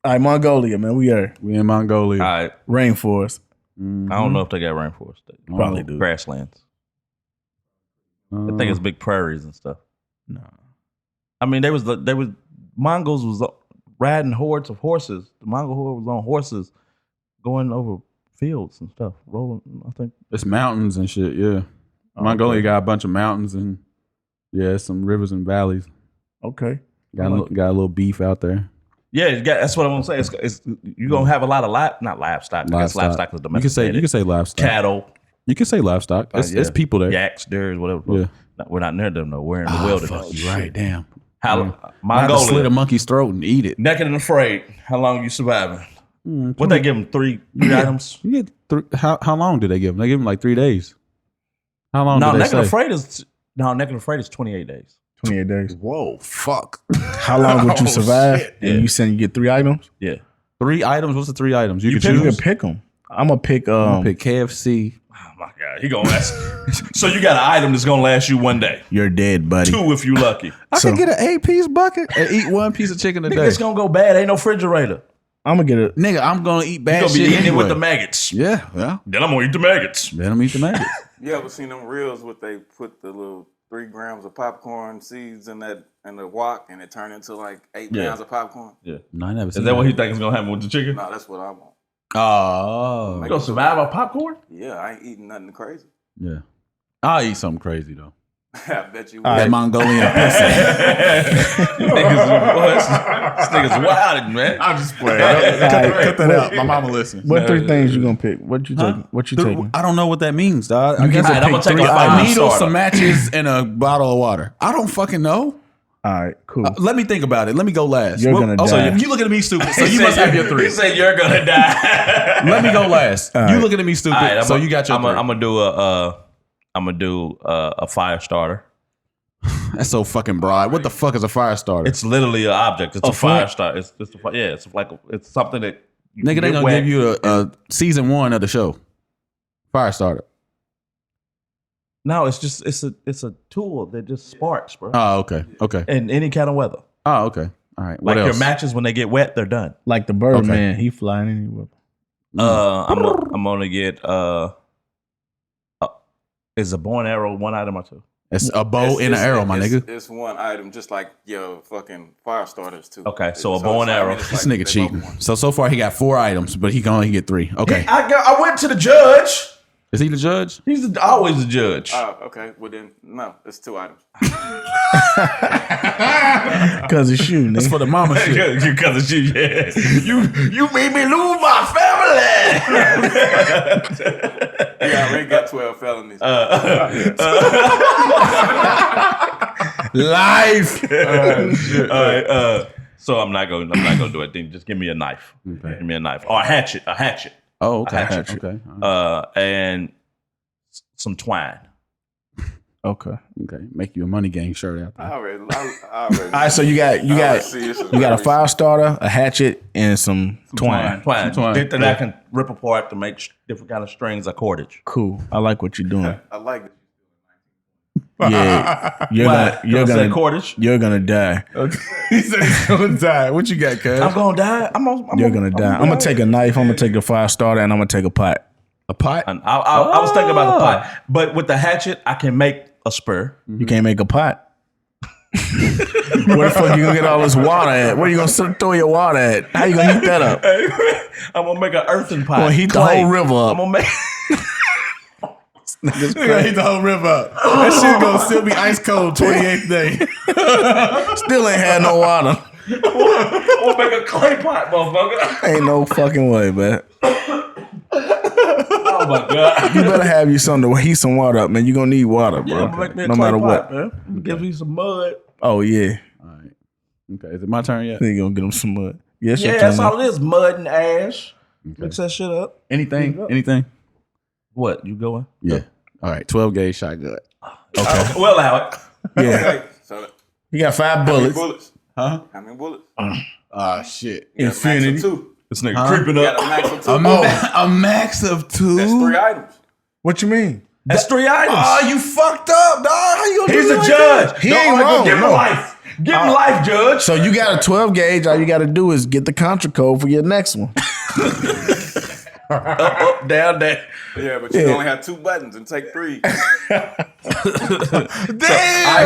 All right, Mongolia, man. We are we in Mongolia. All right. rainforest. I don't know if they got rainforest. They Probably do. Grasslands. I think it's big prairies and stuff. No. I mean, they was Mongols was riding hordes of horses. The Mongol horde was on horses going over fields and stuff, rolling. I think It's mountains and shit. Yeah, Mongolia got a bunch of mountains and some rivers and valleys. Okay. Got a little beef out there. Yeah, that's what I'm gonna say. It's you're gonna have a lot of not livestock. I guess livestock is domesticated. You can say livestock. Cattle, You can say livestock. It's people there. yaks, deers, whatever. Yeah. No, we're not near them though. We're in the wilderness. Fuck, you right. Damn. How I have to slit Mongolia, a monkey's throat and eat it. naked and afraid. How long you surviving? What they give them? Three items? You get How long do they give him? They give him like 3 days. How long? No, do they Naked and say? Afraid is 28 days. 28 days. Whoa, fuck. How long would you Oh, survive? shit. And you saying you get 3 items? Yeah. 3 items. What's the 3 items you can You choose? can pick them. I'm gonna pick. I'm gonna pick KFC. Oh my God, he gonna last. So you got an item that's gonna last you one day. You're dead, buddy. 2 if you lucky. I So- can get an 8-piece bucket and eat 1 piece of chicken a Nigga, day. it's gonna go bad. Ain't no refrigerator. I'm gonna get it. Nigga, I'm gonna eat You bad gonna be shit eating anyway. it with the maggots. Yeah. Then I'm gonna eat the maggots. Let them eat the maggots. You ever seen them reels where they put the little 3 grams of popcorn seeds in the wok and it turned into like 8 Yeah. pounds of popcorn? No, I never Is seen that what he thinks is gonna happen with the chicken? No, that's what I want. Oh. You gonna survive on popcorn? Yeah, I ain't eating nothing crazy. Yeah. I'll eat something crazy though. I bet you. All That right. Mongolian pussy. This nigga's wild, man. I'm just playing. Cut that out. My mama listens. What 3 things you gonna pick? What you taking? What you taking? I don't know what that means, dog. I You guess get to I'm gonna pick take 3 a a items. needle, starter. some matches, and a bottle of water. I don't fucking know. All right, cool. Let me think about it. Let me go last. You're gonna So die. you looking at me stupid. So He you said must have your He 3. said you're gonna die. Let me go last. All You right. looking at me stupid. All right, so you got your 3. I'm gonna do a fire starter. That's so fucking broad. What the fuck is a fire starter? It's literally an object. It's a flint? fire starter. It's like it's something that you Nigga, can they get gonna wet. give you a season 1 of the show. Fire starter. No, it's just it's a tool that just sparks, bro. Oh, okay. Okay. In any kind of weather. Oh, okay. All right. What Like else? your matches when they get wet, they're done. Like the Birdman, he flying anywhere. I'm gonna get is a bow and arrow one item or 2? It's a bow and an arrow, my nigga. It's one item, just like your fucking fire starters too. Okay, so a bow and arrow. This nigga cheating. So far he got 4 items, but he can only get 3. Okay. I went to the judge. Is he the judge? He's always the judge. Oh, okay. Well then, no, it's 2 items. Cause it's you, That's nigga. for the mama shit. Because of you, yeah. You made me lose my family. You already got 12 felonies. Life. All right. So I'm not gonna do it. Then just give me a knife. Give me a knife or a hatchet. A hatchet. Oh, okay. A hatchet. Okay. All right. And some twine. Okay. Okay. Make you a money gang shirt out I there. already. All right, so you got a fire starter, a hatchet, and some twine. Twine. Twine. That I can rip apart to make different kind of strings or cordage. Cool. I like what you're doing. I like it. Yeah, Cordage. you're gonna die. He said he's gonna die. What you got, cuz? I'm gonna die. You're gonna die. I'm gonna take a knife. I'm gonna take a fire starter, and I'm gonna take a pot. A pot? And I was thinking about the pot, but with the hatchet, I can make a spur. You can't make a pot. Where the fuck you gonna get all this water at? Where you gonna throw your water at? How you gonna heat that up? I'm gonna make an earthen pot. Gonna heat the Clay. whole river up. I'm gonna make. You gonna heat the whole river up. That shit gonna still be ice cold 28th day. Still ain't had no water. I'm gonna make a clay pot, motherfucker. Ain't no fucking way, man. Oh my god. You better have you something to heat some water up, man. You gonna need water, Yeah, bro. I'm gonna make me a No clay matter pot, what. man. Give me some mud. Oh yeah, All right. Okay. Is it my turn yet? they gonna get them some mud. Yes, Yeah, that's all it is. Mud and ash. Mix that shit up. Anything? Anything? What? You going? Yeah. All right. 12 gauge shotgun. Okay. We'll allow it. Yeah, Okay, so you got 5 how many bullets. bullets? Huh? How many bullets? Ah, shit. You got a max of 2. This nigga creeping You got up. a max of 2. A max of 2? That's 3 items. What you mean? That's 3 items. Oh, you fucked up, dog. How you gonna He's do a that judge. He Don't ain't argue. wrong, Give him no. life. Give him life, judge. So you got a 12 gauge. All you got to do is get the contra code for your next one. Up, down, down. Yeah, but you can only have 2 buttons and take 3. All right,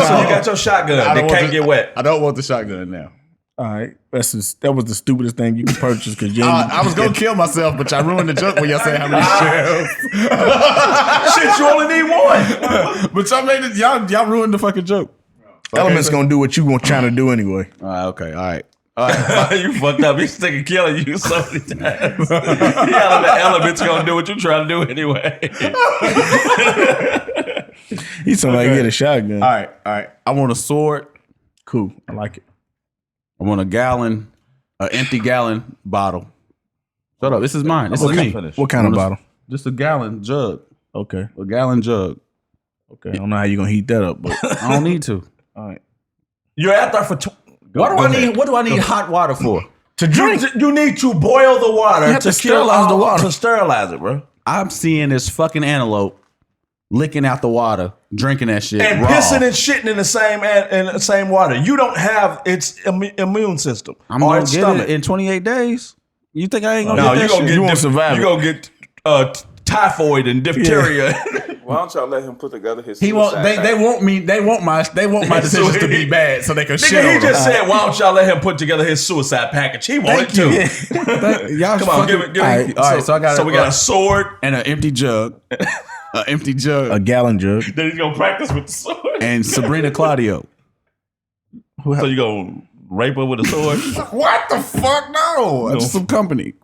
so you got your shotgun that can't get wet. I don't want the shotgun now. All right, that was the stupidest thing you could purchase because you. I was gonna kill myself, but y'all ruined the joke when y'all said how many shells. Shit, you only need 1. But y'all made it. Y'all ruined the fucking joke. Element's gonna do what you were trying to do anyway. Okay. All right. You fucked up. He's thinking killing you so many times. Yeah, the element's gonna do what you're trying to do anyway. He's somebody get a shotgun. All right. I want a sword. Cool, I like it. I want an empty gallon bottle. Shut up. This is mine. This is me. Finish. What kind of bottle? Just a gallon jug. Okay. A gallon jug. Okay. I don't know how you're gonna heat that up, but I don't need to. all right. You're out there for. What do I need hot water for? To drink. You need to boil the water You have to kill sterilize the water. To sterilize it, bro. I'm seeing this fucking antelope licking out the water, drinking that shit And raw. pissing and shitting in the same water. You don't have its immune system. I'm or gonna its get stomach. it in 28 days. You think I ain't gonna No, get you that gonna shit? get You won't survive You gonna get typhoid and diphtheria. Why don't y'all let him put together his? He won't. suicide They pact? want me. They want my decisions to be bad, so they can shit Nigga, he on just them. said, "Why don't y'all let him put together his suicide package?" He wanted to. Y'all Come on, give it. All right, so I got. So we got a sword. and an empty jug, an empty jug, A gallon jug. Then he's gonna practice with the sword. and Sabrina Claudio. So you gonna rape her with a sword? What the fuck? No, that's some company.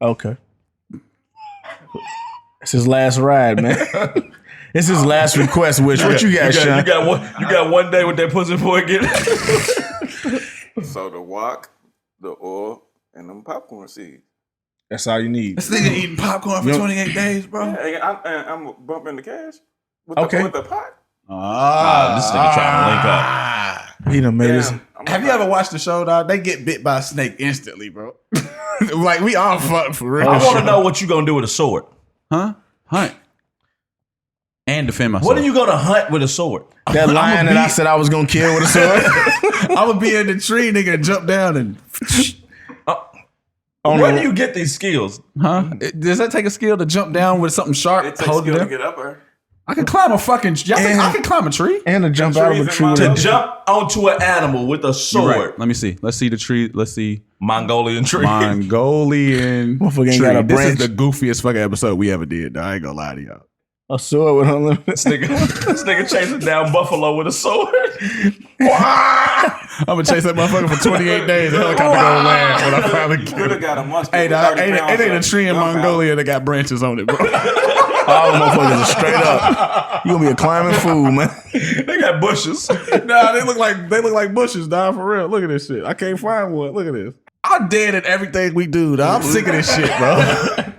Okay. It's his last ride, man. It's his last request. What you got, Sean? You got one day with that pussy before it get. So the wok, the oil, and them popcorn seeds. That's all you need. This nigga eating popcorn for 28 days, bro. Hey, I'm bumping the cash with Okay. with the pot. This nigga trying to link up. He done made his. Have you ever watched the show, dog? They get bit by a snake instantly, bro. Like we all fucked for real. I want to know what you gonna do with a sword. Huh? Hunt and defend myself. What are you gonna hunt with a sword? That lion that I said I was gonna kill with a sword. I'm gonna be in the tree, nigga, and jump down and. Where do you get these skills? Huh? Does that take a skill to jump down with something sharp? It takes Hold skill it to there? get up there. I can climb a fucking. Y'all think I can climb a tree? And to jump out of a trees tree in with To a jump onto an animal with a sword. Let me see. Let's see the tree. Let's see. Mongolian tree. Mongolian Motherfucker ain't tree. got a This is branch. the goofiest fucking episode we ever did. Dog. I ain't gonna lie to y'all. A sword with unlimited. This nigga chasing down buffalo with a sword. I'm gonna chase that motherfucker for 28 days. The helicopter gonna land when I finally You kill would have it. got a musket. Hey, with dog, 30 pounds it ain't a of tree in gunpowder. Mongolia that got branches on it, bro. All the motherfuckers are straight up. You gonna be a climbing fool, man. They got bushes. Nah, they look like bushes, dog. For real. Look at this shit. I can't find one. Look at this. I'm dead at everything we do, dog. I'm sick of this shit, bro.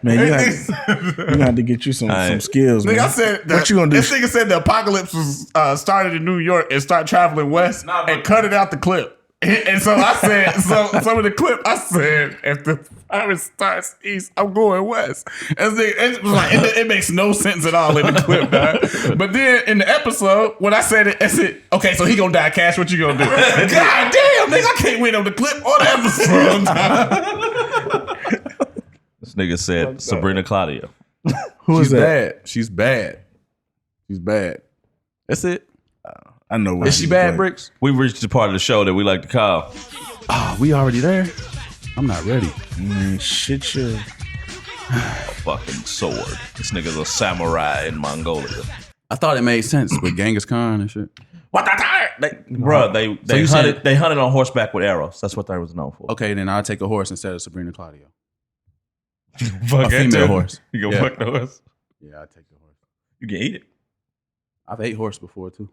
Man, you have to get you some skills, man. Nigga, I said what you gonna do? This nigga said the apocalypse was started in New York and start traveling west and cut it out the clip. And so I said, some of the clip, I said, if the virus starts east, I'm going west. And it was like, it makes no sense at all in the clip, dog. But then in the episode, when I said it, I said, okay, so he gonna die, Cash, what you gonna do? God damn, nigga, I can't win on the clip or the episode, dog. This nigga said Sabrina Claudio. Who is She's that? bad. She's bad. She's bad. That's it. I know. What Is she bad, Bricks? We reached the part of the show that we like to call Oh, we already there? I'm not ready. Man, shit, you. fucking sword. This nigga's a samurai in Mongolia. I thought it made sense with Genghis Khan and shit. They you hunted on horseback with arrows. That's what they was known for. Okay, then I'll take a horse instead of Sabrina Claudio. Fuck A female horse. You gonna Yeah. fuck the horse? Yeah, I'll take the horse. You can eat it. I've ate horse before too.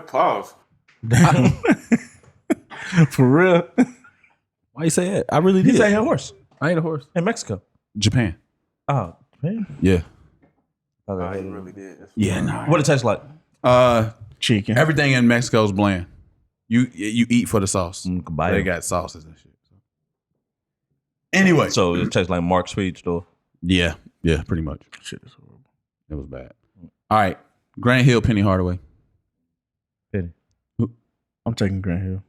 Pause. For real. Why you say that? I really He did. ate a horse I ate a horse. in Mexico. Japan. Oh man. Yeah. Oh, he really did. That's Yeah, nah. What it tastes like? Chicken. Everything in Mexico is bland. You eat for the sauce. Cabello. They got sauces and shit. Anyway. So it tastes like Mark's Feed Store. Yeah, pretty much. Shit is horrible. It was bad. All right. Grant Hill, Penny Hardaway. Penny. I'm taking Grant Hill.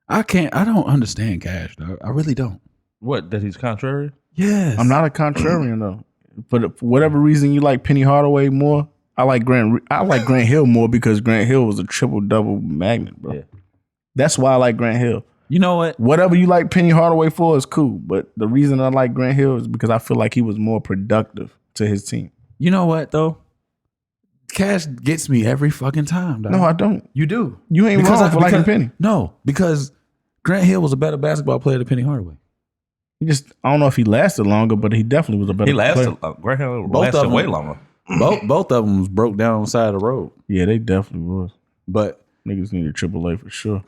I don't understand Cash, though. I really don't. What? That he's contrary? Yes. I'm not a contrarian though. But for whatever reason you like Penny Hardaway more, I like Grant Hill more because Grant Hill was a triple-double magnet, bro. Yeah. That's why I like Grant Hill. You know what? Whatever you like Penny Hardaway for is cool, but the reason I like Grant Hill is because I feel like he was more productive to his team. You know what, though? Cash gets me every fucking time, dog. No, I don't. You do. You ain't wrong for liking Penny. No, because Grant Hill was a better basketball player than Penny Hardaway. He just, I don't know if he lasted longer, but he definitely was a better He lasted. player. Grant Hill Both lasted of them. way longer. Both of them was broke down on the side of the road. Yeah, they definitely was. But Niggas needed AAA for sure.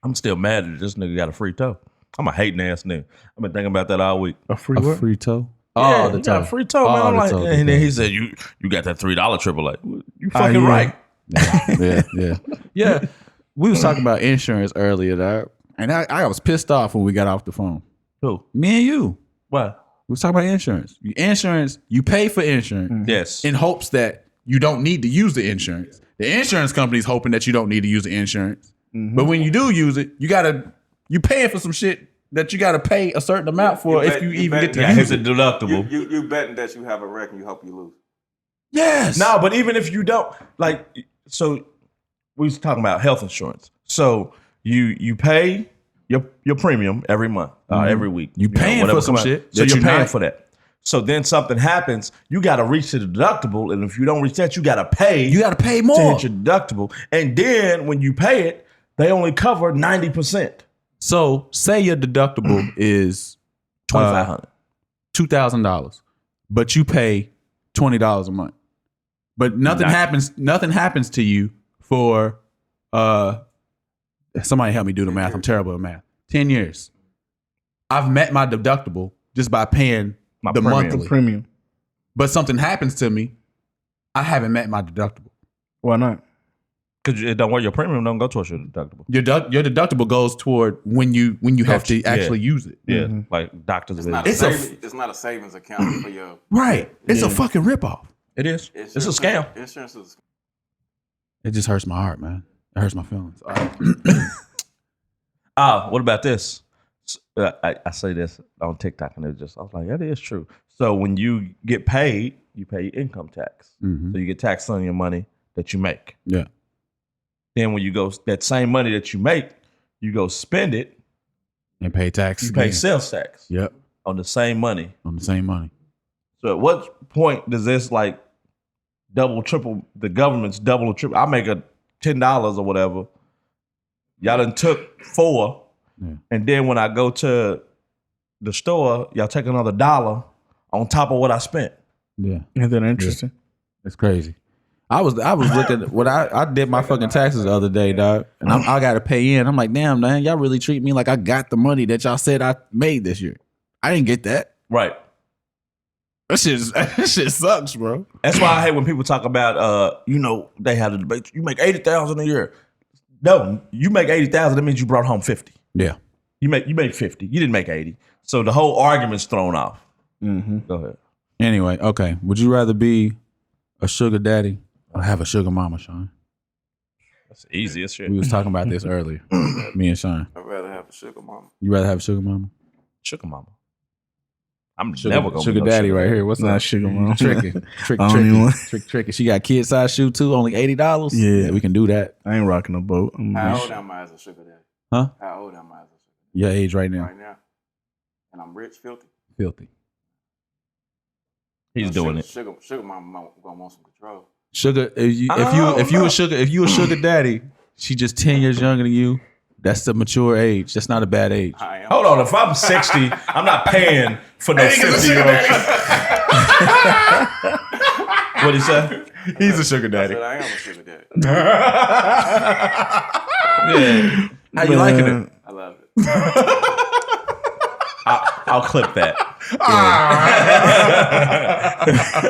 I'm still mad that this nigga got a free toe. I'm a hating ass nigga. I've been thinking about that all week. A free A what? free toe. Yeah, the you got a toe. free toe, man. Oh, I'm the like, toe, and the then toe. he said, "You got that $3 AAA." You fucking yeah. right. Yeah. We was talking about insurance earlier, dog. And I was pissed off when we got off the phone. Who? Me and you. What? We was talking about insurance. Insurance, you pay for insurance Yes. in hopes that you don't need to use the insurance. The insurance company's hoping that you don't need to use the insurance. But when you do use it, you paying for some shit that you gotta pay a certain amount for if you even get to Yeah, use it's a it. deductible. You betting that you have a wreck and you hope you lose. Yes. No, but even if you don't, like, so we was talking about health insurance. So you pay your premium every month, every week. You paying whatever for some come out. shit So that you're you're paying not- for that. So then something happens, you got to reach the deductible, and if you don't reach that, you got to pay. You gotta pay to more. hit your deductible, and then when you pay it, they only cover 90%, So say your deductible is $2,500. $2,000, but you pay $20 a month. But nothing happens to you for somebody help me do the math. I'm terrible at math. 10 years. I've met my deductible just by paying My the premium. monthly. Premium. But something happens to me, I haven't met my deductible. Why not? Because it don't work. Your premium don't go towards your deductible. Your deductible goes toward when you have to actually use it. Yeah, like doctor's It's visit. not, a It's a- savings, it's not a savings account for your. Right. It's a fucking ripoff. It is. It's a Insurance- scam. Insurance is. It just hurts my heart, man. It hurts my feelings. What about this? I say this on TikTok, and I was like, that is true. So when you get paid, you pay income tax. Mhm. So you get taxed on your money that you make. Yeah. Then when you go, that same money that you make, you go spend it, And pay tax. you pay again. sales tax Yep. on the same money. On the same money. So at what point does this like double, triple, the government's double or triple? I make a $10 or whatever. Y'all done took $4. Yeah. And then when I go to the store, y'all take another $1 on top of what I spent. Yeah. Isn't that interesting? It's crazy. I was looking at what I did my fucking taxes the other day, dog, and I got to pay in. I'm like, damn, man, y'all really treat me like I got the money that y'all said I made this year. I didn't get that. Right. That shit sucks, bro. That's why I hate when people talk about, they have the debate. You make $80,000 a year. No, you make $80,000. That means you brought home 50. Yeah. You made 50. You didn't make 80. So the whole argument's thrown off. Mm-hmm. Go ahead. Anyway, okay. Would you rather be a sugar daddy or have a sugar mama, Sean? That's the easiest shit. We was talking about this earlier. Me and Sean. I'd rather have a sugar mama. You rather have a sugar mama? Sugar mama. I'm Sugar, never gonna sugar be no daddy sugar right daddy. here. What's Not up? sugar mama. Tricky. I don't even want- Tricky. She got kid size shoe too, only $80. Yeah. We can do that. I ain't rocking a boat. How old am I as a sugar daddy? Huh? How old am I as a sugar Your age right daddy now. right now? And I'm rich, filthy. Filthy. He's doing it. Sugar mama gonna want some control. Sugar, if you a sugar daddy, she just 10 years younger than you. That's the mature age. That's not a bad age. I am. Hold on. If I'm 60, I'm not paying for no 50-year-old. What'd he say? He's a sugar I daddy. said I am a sugar daddy. Yeah. How you liking it? I love it. I'll clip that.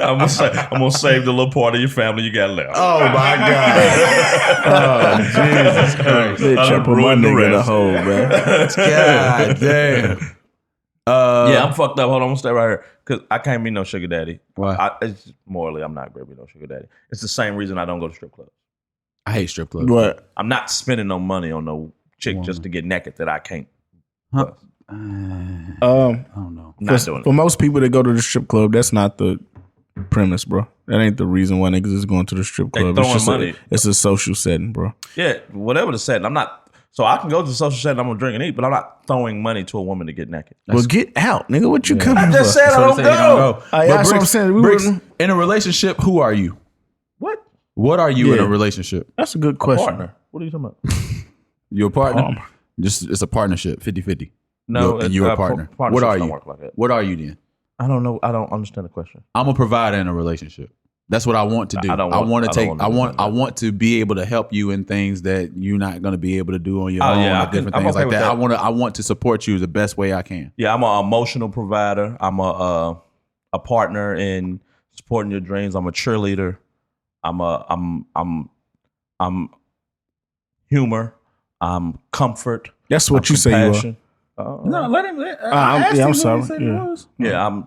I'm gonna save the little part of your family you got left. Oh my God. Oh, Jesus Christ. Bitch, I done put my ruined the nigga in a rest. hole, man. God damn. Yeah, I'm fucked up. Hold on, I'm gonna stay right here because I can't be no sugar daddy. Why? It's just morally, I'm not gonna be no sugar daddy. It's the same reason I don't go to strip clubs. I hate strip clubs. What? I'm not spending no money on no chick just to get naked that I can't. Huh? bust. I don't know. I'm not doing For it. most people that go to the strip club, that's not the premise, bro. That ain't the reason why niggas is going to the strip They club. throwing It's just money. it's a social setting, bro. Yeah, whatever the setting. I'm not. So I can go to the social setting. I'm gonna drink and eat, but I'm not throwing money to a woman to get naked. Well, get out, nigga. What you coming I for? just said I So don't they say you go. go. yeah, that's what I'm saying. We Bricks, wouldn't- in a relationship, who are you? What? What are you in Yeah. a relationship? That's a good question. Partner. What are you talking about? You a partner? Um, Just it's a partnership, 50-50. No, and you're a partner. Partnerships What are don't you? work like that. What are you then? I don't know. I don't understand the question. I'm a provider in a relationship. That's what I want to do. I don't want- want to I don't take. want to I do want. that. I want to be able to help you in things that you're not going to be able to do on your Oh, own. yeah, or I can- different I'm things okay like with that. that. I want to support you the best way I can. Yeah, I'm an emotional provider. I'm a partner in supporting your dreams. I'm a cheerleader. I'm humor. I'm comfort. That's what I'm you say you are. compassion. let him. I'm sorry. Yeah. Yeah,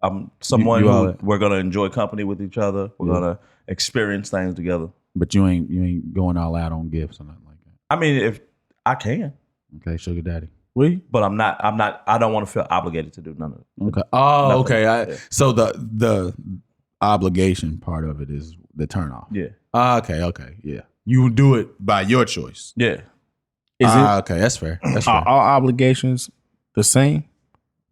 I'm someone You all who that. we're gonna enjoy company with each other. We're gonna experience things together. But you ain't going all out on gifts or nothing like that. I mean, if I can, Okay, sugar daddy. We but I'm not. I don't want to feel obligated to do none of it. Okay. Oh, Nothing. okay. Yeah. So the obligation part of it is the turnoff. Yeah, Okay. Yeah. You do it by your choice. yeah. is it Okay, that's fair. That's are fair. all obligations the same?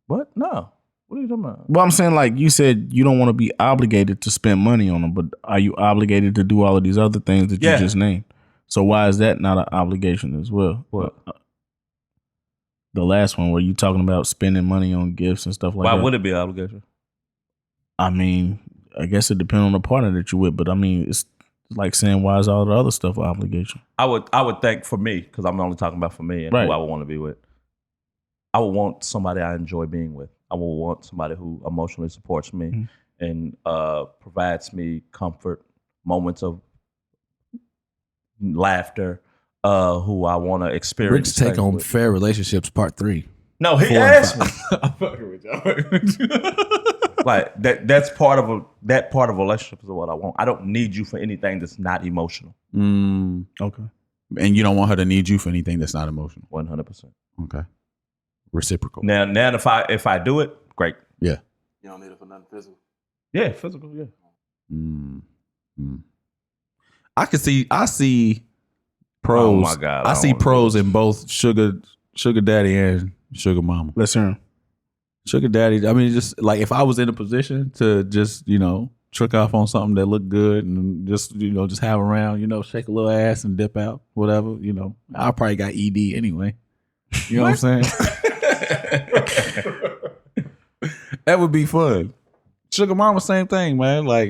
What? No. What are you talking about? Well, I'm saying like you said, you don't want to be obligated to spend money on them, but are you obligated to do all of these other things that you Yeah. just named? So why is that not an obligation as well? What? The last one where you talking about spending money on gifts and stuff like Why that. would it be an obligation? I mean, I guess it depends on the partner that you're with, but I mean, it's like saying why is all the other stuff an obligation? I would think for me, because I'm only talking about for me and Right. who I would want to be with. I would want somebody I enjoy being with. I would want somebody who emotionally supports me Mm-hmm. and provides me comfort, moments of laughter, who I want to experience. Rick's take things on with. fair relationships part 3. No, he 4 and asked me. 5. I'm fucking with you. I'm fucking with you. Like that's part of a relationship is what I want. I don't need you for anything that's not emotional. Okay. And you don't want her to need you for anything that's not emotional. 100%. Okay. Reciprocal. Now if I do it, great. Yeah. You don't need it for nothing physical. Yeah, physical, yeah. I see pros. Oh my God, I I don't see wanna do pros this. in both sugar daddy and sugar mama. Let's hear him. Sugar daddy, I mean, just like if I was in a position to just, trick off on something that looked good and just, just have around, shake a little ass and dip out, whatever, I probably got ED anyway. You know what I'm saying? That would be fun. Sugar mama, same thing, man. Like,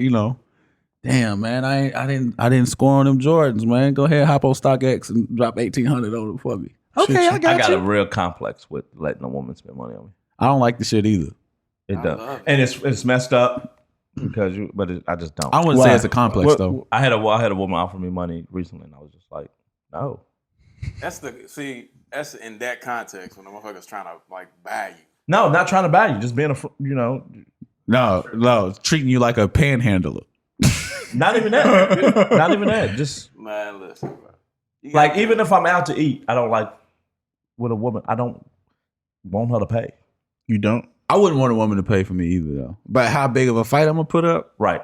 damn, man, I didn't score on them Jordans, man. Go ahead, hop on StockX and drop $1,800 on it for me. Okay, I I got got you. a real complex with letting a woman spend money on me. I don't like the shit either. It I does, love it. and it's messed up because I just don't. I wouldn't Why? say it's a complex What- though. I had a woman offer me money recently, and I was just like, no. That's in that context when the motherfucker's trying to like buy you. No, not trying to buy you, just being No, treating you like a panhandler. not even that. Not even that. Just Man, listen, bro. You like, gotta- even if I'm out to eat, I don't like with a woman, I don't want her to pay. You don't? I wouldn't want a woman to pay for me either though. But how big of a fight I'm gonna put up? Right.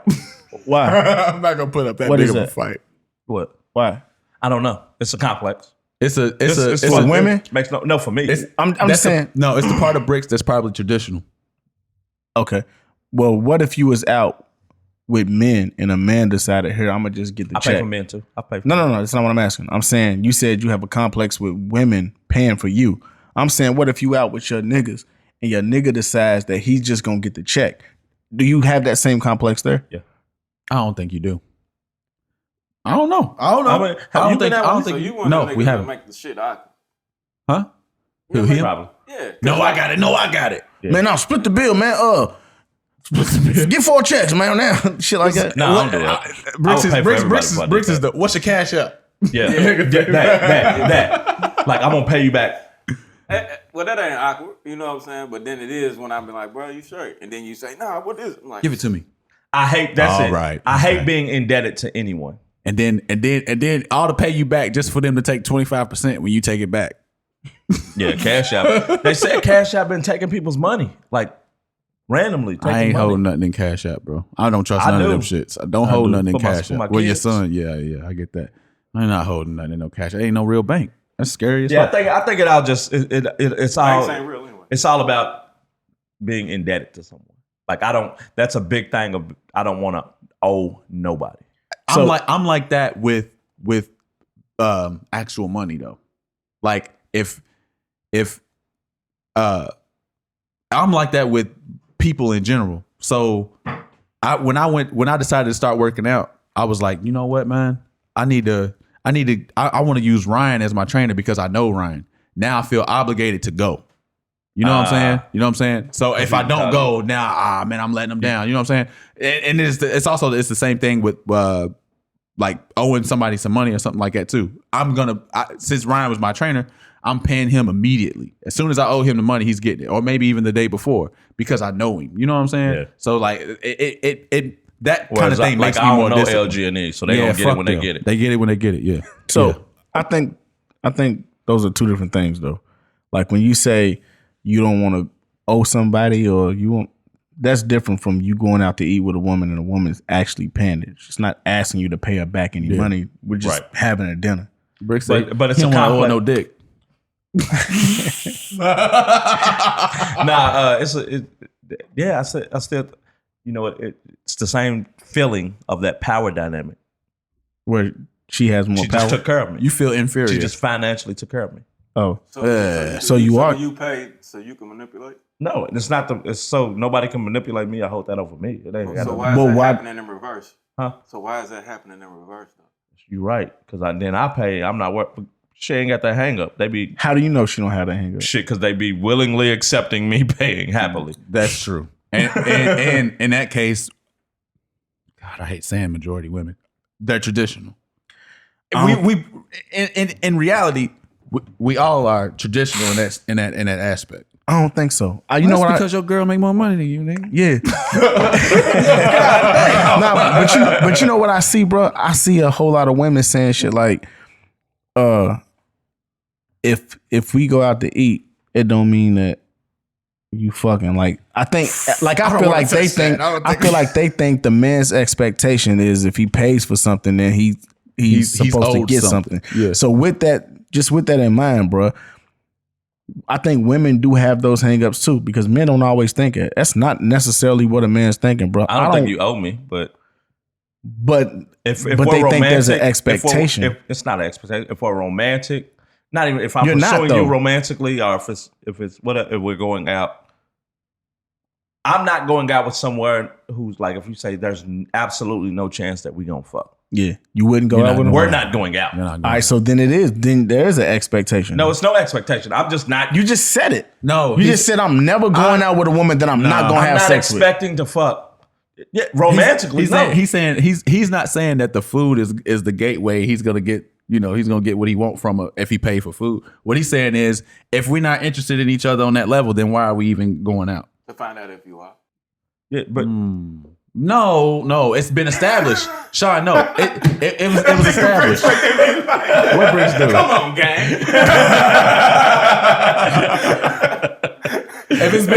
Why? I'm not gonna put up that What big is of a that? fight. What? Why? I don't know. It's a complex. It's It's for a- women? Makes no for me. I'm that's just saying. no, it's the part of bricks that's probably traditional. Okay. Well, what if you was out with men and a man decided, here, I'm gonna just get the I pay check? for men too. I pay for No, that's not what I'm asking. I'm saying you said you have a complex with women paying for you. I'm saying, what if you out with your niggas and your nigga decides that he's just gonna get the check? Do you have that same complex there? I don't think you do. I don't know. I don't know. I mean, have you been out I don't with- think So you you, want no, the niggas we to haven't. make the shit awkward. Huh? You Who, know, him? Probably. Yeah. No, I got it. No, I got it. Yeah. Man, no, split the bill, man. Get 4 checks, man. Now, shit like that. No, I don't do that. Bricks I would pay for everybody is if I did Bricks is that. the what's your cash up? Yeah. That. Like, I'm gonna pay you back. Well, that ain't awkward. You know what I'm saying? But then it is when I'm like, bro, you straight. And then you say, nah, what is it? I'm like, Give it to me. I hate that's All it. right. I hate Okay. being indebted to anyone. And then all to pay you back just for them to take 25% when you take it back. Yeah, Cash App. They said Cash App been taking people's money, like randomly. Taking I ain't money. holding nothing in Cash App, bro. I don't trust I none of do. them shits. I don't I hold do. nothing in For my- Cash for my App. Well, your kids. son, yeah, I get that. I'm not holding nothing in no Cash App. Ain't no real bank. That's scary as Yeah, fuck. I think it all just it's banks all ain't real anyway. it's all about being indebted to someone. Like that's a big thing of I don't want to owe nobody. I'm like that with actual money though. Like if I'm like that with people in general. So when I decided to start working out, I was like, you know what, man, I want to use Ryan as my trainer because I know Ryan. Now I feel obligated to go. You know what I'm saying? You know what I'm saying? So if I don't go now, man, I'm letting them down. You know what I'm saying? And it's the same thing with like owing somebody some money or something like that too. Since Ryan was my trainer, I'm paying him immediately. As soon as I owe him the money, he's getting it, or maybe even the day before because I know him. You know what I'm saying? Yeah. So like that kind of thing makes me I don't more know disciplined. LG&E, so they don't get it when they get it. They get it when they get it. Yeah. So Yeah. I think those are two different things though. Like when you say you don't want to owe somebody or you want, that's different from you going out to eat with a woman and a woman's actually paying it. She's not asking you to pay her back any money. We're just having a dinner. Brick say, But it's he a don't want to owe complex. no dick. I still, you know, it's the same feeling of that power dynamic. Where she has more She power. just took care of me. You feel inferior. She just financially took care of me. Oh, So you paid so you can manipulate. No, it's not it's so nobody can manipulate me. I hold that over me. It ain't So gotta- why is But that why- happening in reverse? Huh? So why is that happening in reverse though? You're right, because I pay. I'm not work. She ain't got that hang up. They be how do you know she don't have that hang up? shit because they be willingly accepting me paying happily. That's true. And in that case, God, I hate saying majority women. They're traditional. We in reality, we all are traditional in that aspect. I don't think so. You know what? Because your girl make more money than you, nigga. Yeah. but you know what I see, bro? I see a whole lot of women saying shit like, if we go out to eat, it don't mean that you fucking like. I think like I feel like they think they think the man's expectation is if he pays for something, then he's supposed to owed get something. something. Yeah. So with that in mind, bro, I think women do have those hangups too because men don't always think it. That's not necessarily what a man's thinking, bro. I don't think you owe me, but if but we're they romantic, think there's an expectation. If it's not an expectation. If we're romantic, not even if I'm You're not, pursuing though. you romantically, or if it's whatever, if we're going out. I'm not going out with someone who's like, if you say there's absolutely no chance that we gonna fuck. Yeah, you wouldn't go out with them. We're not going out. You're not All right, so then there is an expectation. No, it's no expectation. I'm just not. you just said it. No, You just said I'm never going out with a woman that I'm not going to I'm have not sex with. expecting to fuck. Yeah, romantically, he's saying he's not saying that the food is the gateway. He's gonna get he's gonna get what he want from if he pay for food. What he's saying is if we're not interested in each other on that level, then why are we even going out? To find out if you are. Yeah, but No, it's been established. Sean, no, it was established. What bricks do? come on, gang. If it's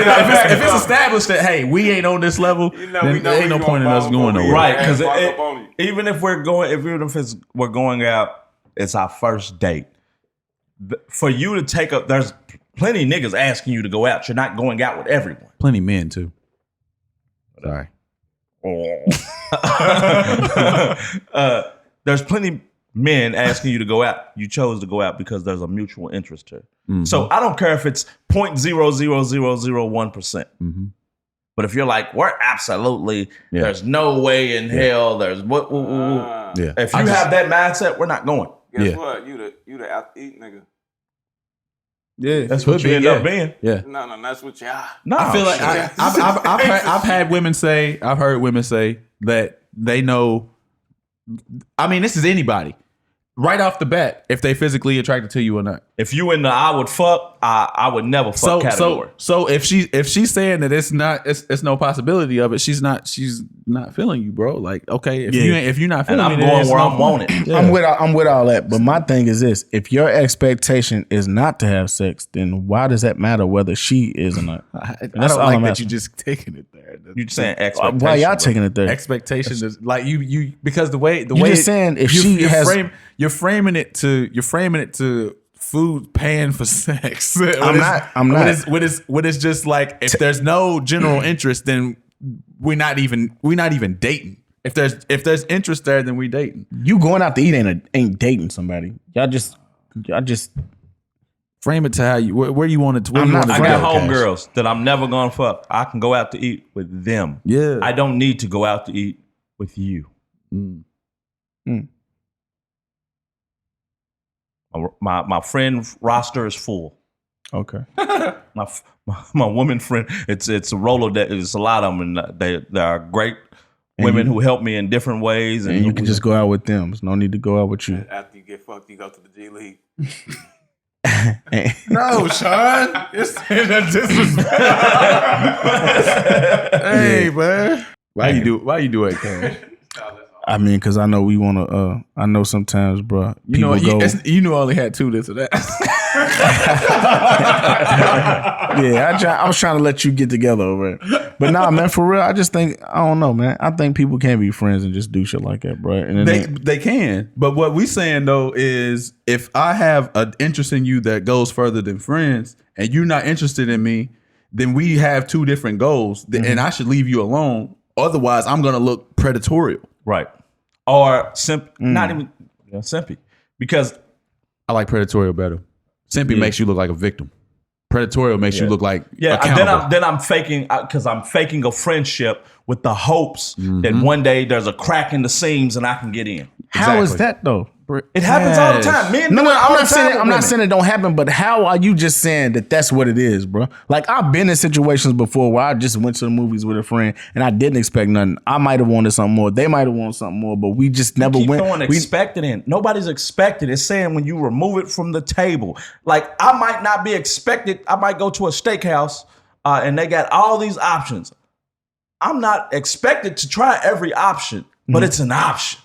established that hey, we ain't on this level, We then know there ain't no you point in gonna us fall going for nowhere. it. Right, because Walk up on you. even if we're going out, it's our first date. For you to take up, there's plenty of niggas asking you to go out. You're not going out with everyone. Plenty men too. Sorry. There's plenty men asking you to go out. You chose to go out because there's a mutual interest here. Mm-hmm. So I don't care if it's 0.00001%. But if you're like, we're absolutely, Yeah. there's no way in hell, there's what. Yeah. If you have that mindset, we're not going. Guess Yeah. what? You the out to eat nigga. Yeah, That's what you end up being. Yeah. No, that's what you are. No, I feel like shit. I've heard women say that they know. I mean, this is anybody. Right off the bat, if they physically attracted to you or not. if you in the I would fuck, I would never fuck category. So if she's saying that it's no possibility of it, she's not feeling you, bro. Like, okay, if you're not feeling And I'm me, then going it's where no I'm wanted. point. I'm with all that, but my thing is this: if your expectation is not to have sex, then why does that matter whether she is or not? I That's don't all like I'm that asking. you just taking it there. You just saying expectation. Why y'all bro. taking it there? Expectation is like you because the way just saying if you're framing it to food paying for sex. I'm not. When it's just like if there's no general interest, then we're not even dating. If there's interest there, then we dating. You going out to eat ain't dating somebody. Y'all just Frame it to how you where you want it to. Where I'm you not want it I to got go, Cash. homegirls that I'm never gonna fuck. I can go out to eat with them. Yeah. I don't need to go out to eat with you. My friend roster is full. Okay. My woman friend, it's a Rolodex. It's a lot of them, and they are great women who help me in different ways. And you can just go out with them. There's no need to go out with you. After you get fucked, you go to the G League. No, Sean. It's disrespect. Hey, man. Why you do it, Cash? I mean, because I know we want to. I know sometimes, bro. You know, People go. you know, I only had 2 this or that. Yeah, I was trying to let you get together over it. But nah, man, for real, I just think I don't know, man. I think people can be friends and just do shit like that, bro. And then They can, but what we saying though is, if I have an interest in you that goes further than friends, and you're not interested in me, then we have 2 different goals, and I should leave you alone. Otherwise, I'm gonna look predatorial. right or not even simpy, because I like predatorial better. Simpy makes you look like a victim. Predatorial makes you look like accountable. then I'm faking, because I'm faking a friendship with the hopes that one day there's a crack in the seams and I can get in. how is that though? It happens all the time. Men No, do it all I'm the not saying time I'm with not saying it don't happen, but how are you just saying that that's what it is, bro? Like I've been in situations before where I just went to the movies with a friend and I didn't expect nothing. I might have wanted something more. They might have wanted something more, but we just never Keep went. throwing expected in. Nobody's expected. It's saying when you remove it from the table. Like I might not be expected. I might go to a steakhouse and they got all these options. I'm not expected to try every option, but it's an option.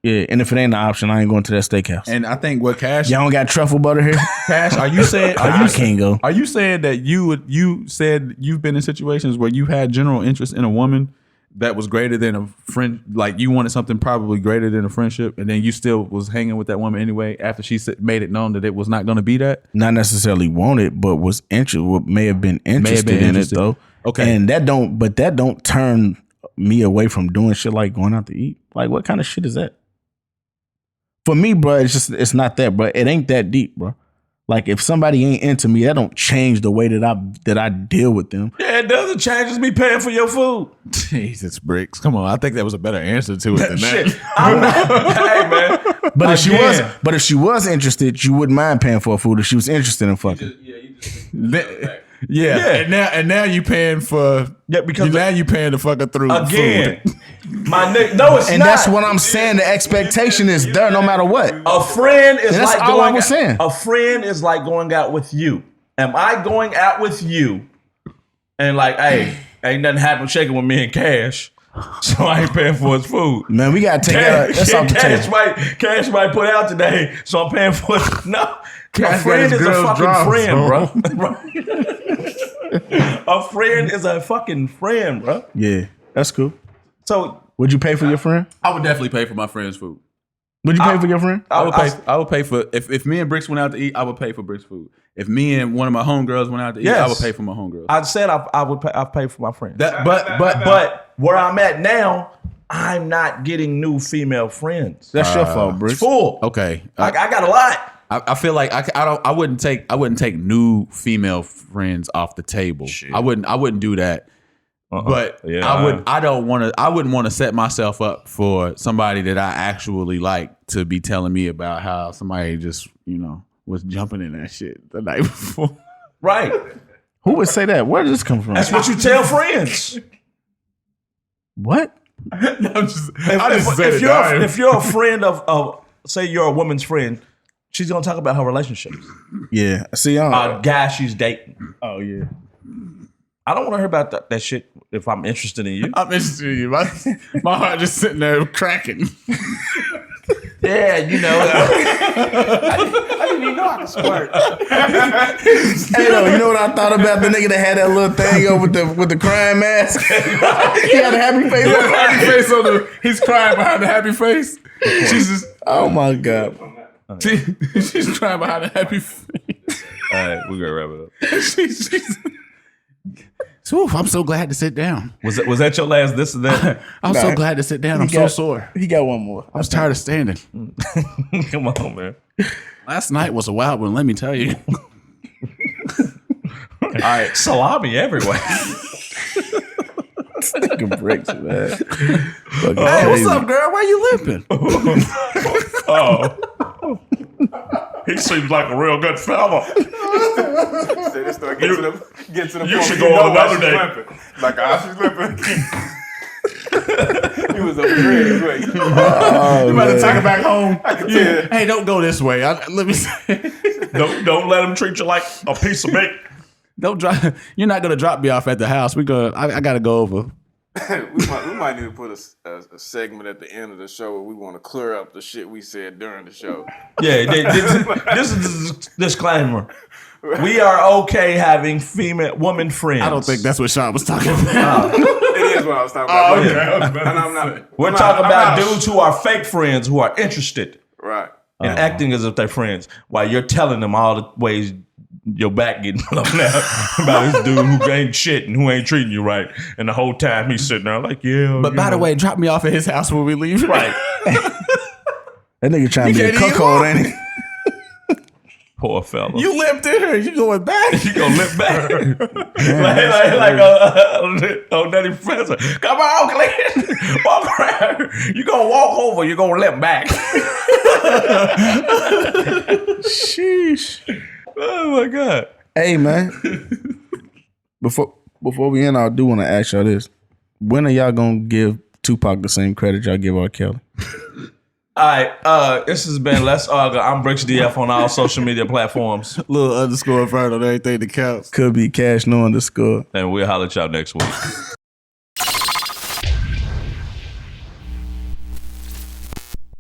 Yeah, and if it ain't an option, I ain't going to that steakhouse. And I think what Cash, Y'all don't got truffle butter here? Cash, are you saying? I can't go. Are you saying that you said you've been in situations where you had general interest in a woman that was greater than a friend, like you wanted something probably greater than a friendship, and then you still was hanging with that woman anyway after she made it known that it was not going to be that? Not necessarily want it, but was may have been interested in it though. Okay. And that don't turn me away from doing shit like going out to eat. Like what kind of shit is that? For me, bro, it's not that, bro. It ain't that deep, bro. Like if somebody ain't into me, that don't change the way that I deal with them. Yeah, it doesn't change. It's me paying for your food. Jesus, Bricks, come on! I think that was a better answer to it than Shit. that. I'm not, hey man. But if she was interested, you wouldn't mind paying for her food if she was interested in fucking. Yeah. And now you paying for because now you paying to fuck her through again. food. My nigga, no, it's And not. that's what I'm saying. The expectation is there no matter what. A friend is That's like all going I was saying. A friend is like going out with you. Am I going out with you and like, hey, ain't nothing happened shaking with me and Cash, so I ain't paying for his food. Man, we gotta take that. That's off the table. Cash might put out today, so I'm paying for it. No, a Cash friend got his is a girls fucking drunk, friend, bro. A friend is a fucking friend, bro. Yeah, that's cool. So Would you pay for your friend? I would definitely pay for my friend's food. Would you pay for your friend? I would pay for if me and Bricks went out to eat, I would pay for Bricks' food. If me and one of my homegirls went out to eat, I would pay for my homegirls. I said I would pay. I pay for my friend. But Where I'm at now, I'm not getting new female friends. That's your fault, Bricks. It's full. okay, I got a lot. I feel like I wouldn't take new female friends off the table. Shit. I wouldn't do that. But Yeah, I wouldn't want to set myself up for somebody that I actually like to be telling me about how somebody just, was jumping in that shit the night before. Right. Who would say that? Where did this come from? That's what you tell friends. What? If you're a friend of say you're a woman's friend, she's gonna talk about her relationships. Yeah. See, Guy she's dating. oh yeah. I don't want to hear about that shit if I'm interested in you. I'm interested in you. My heart just sitting there cracking. Yeah, I didn't even know I could squirt. Hey, you know what I thought about the nigga that had that little thing over with the crying mask? He had a happy face. Happy face on the. He's crying behind the happy face. She's just. Oh my god. She's crying behind the happy face. All right, we're gonna wrap it up. she's Oof, I'm so glad to sit down. Was that your last this and that? I'm so glad to sit down. I'm so sore. He got one more. I was tired of standing. Come on, man. Last night was a wild one, let me tell you. right, salami everywhere. Nigga Bricks, man. Fucking Hey, what's crazy. up, girl? Why you limping? Oh, he seems like a real good fella. They just start getting to the you point. should where go on why another she's day. limping. Like, she's limping. He was over here. You better take her back home. I can tell. Hey, don't go this way. Let me say. Don't let him treat you like a piece of meat. Don't drop. You're not gonna drop me off at the house. I gotta go over. we might need to put a segment at the end of the show where we want to clear up the shit we said during the show. Yeah, this is a disclaimer. We are okay having woman friends. I don't think that's what Sean was talking about. It is what I was talking about. Oh, okay. And I'm not. We're talking about dudes who are fake friends who are interested Right. in acting as if they're friends, while you're telling them all the ways your back getting blown out about this dude who ain't shit and who ain't treating you right, and the whole time he's sitting there like, yeah. But by the way, drop me off at his house when we leave. right? That nigga trying to be a can't even cuckold, ain't he? Poor fella. You limped in her. You going back? You gonna limp back like Nutty Professor. Come on, Glenn. Walk around. You gonna walk over. You gonna limp back. Sheesh. Oh my god. Hey, man. Before we end, I do want to ask y'all this. When are y'all going to give Tupac the same credit y'all give R. Kelly? All right. This has been Let's Argue. I'm Bricks DF on all social media platforms, Little underscore in front on everything that counts. Could be Cash No _. and we'll holler at y'all next week.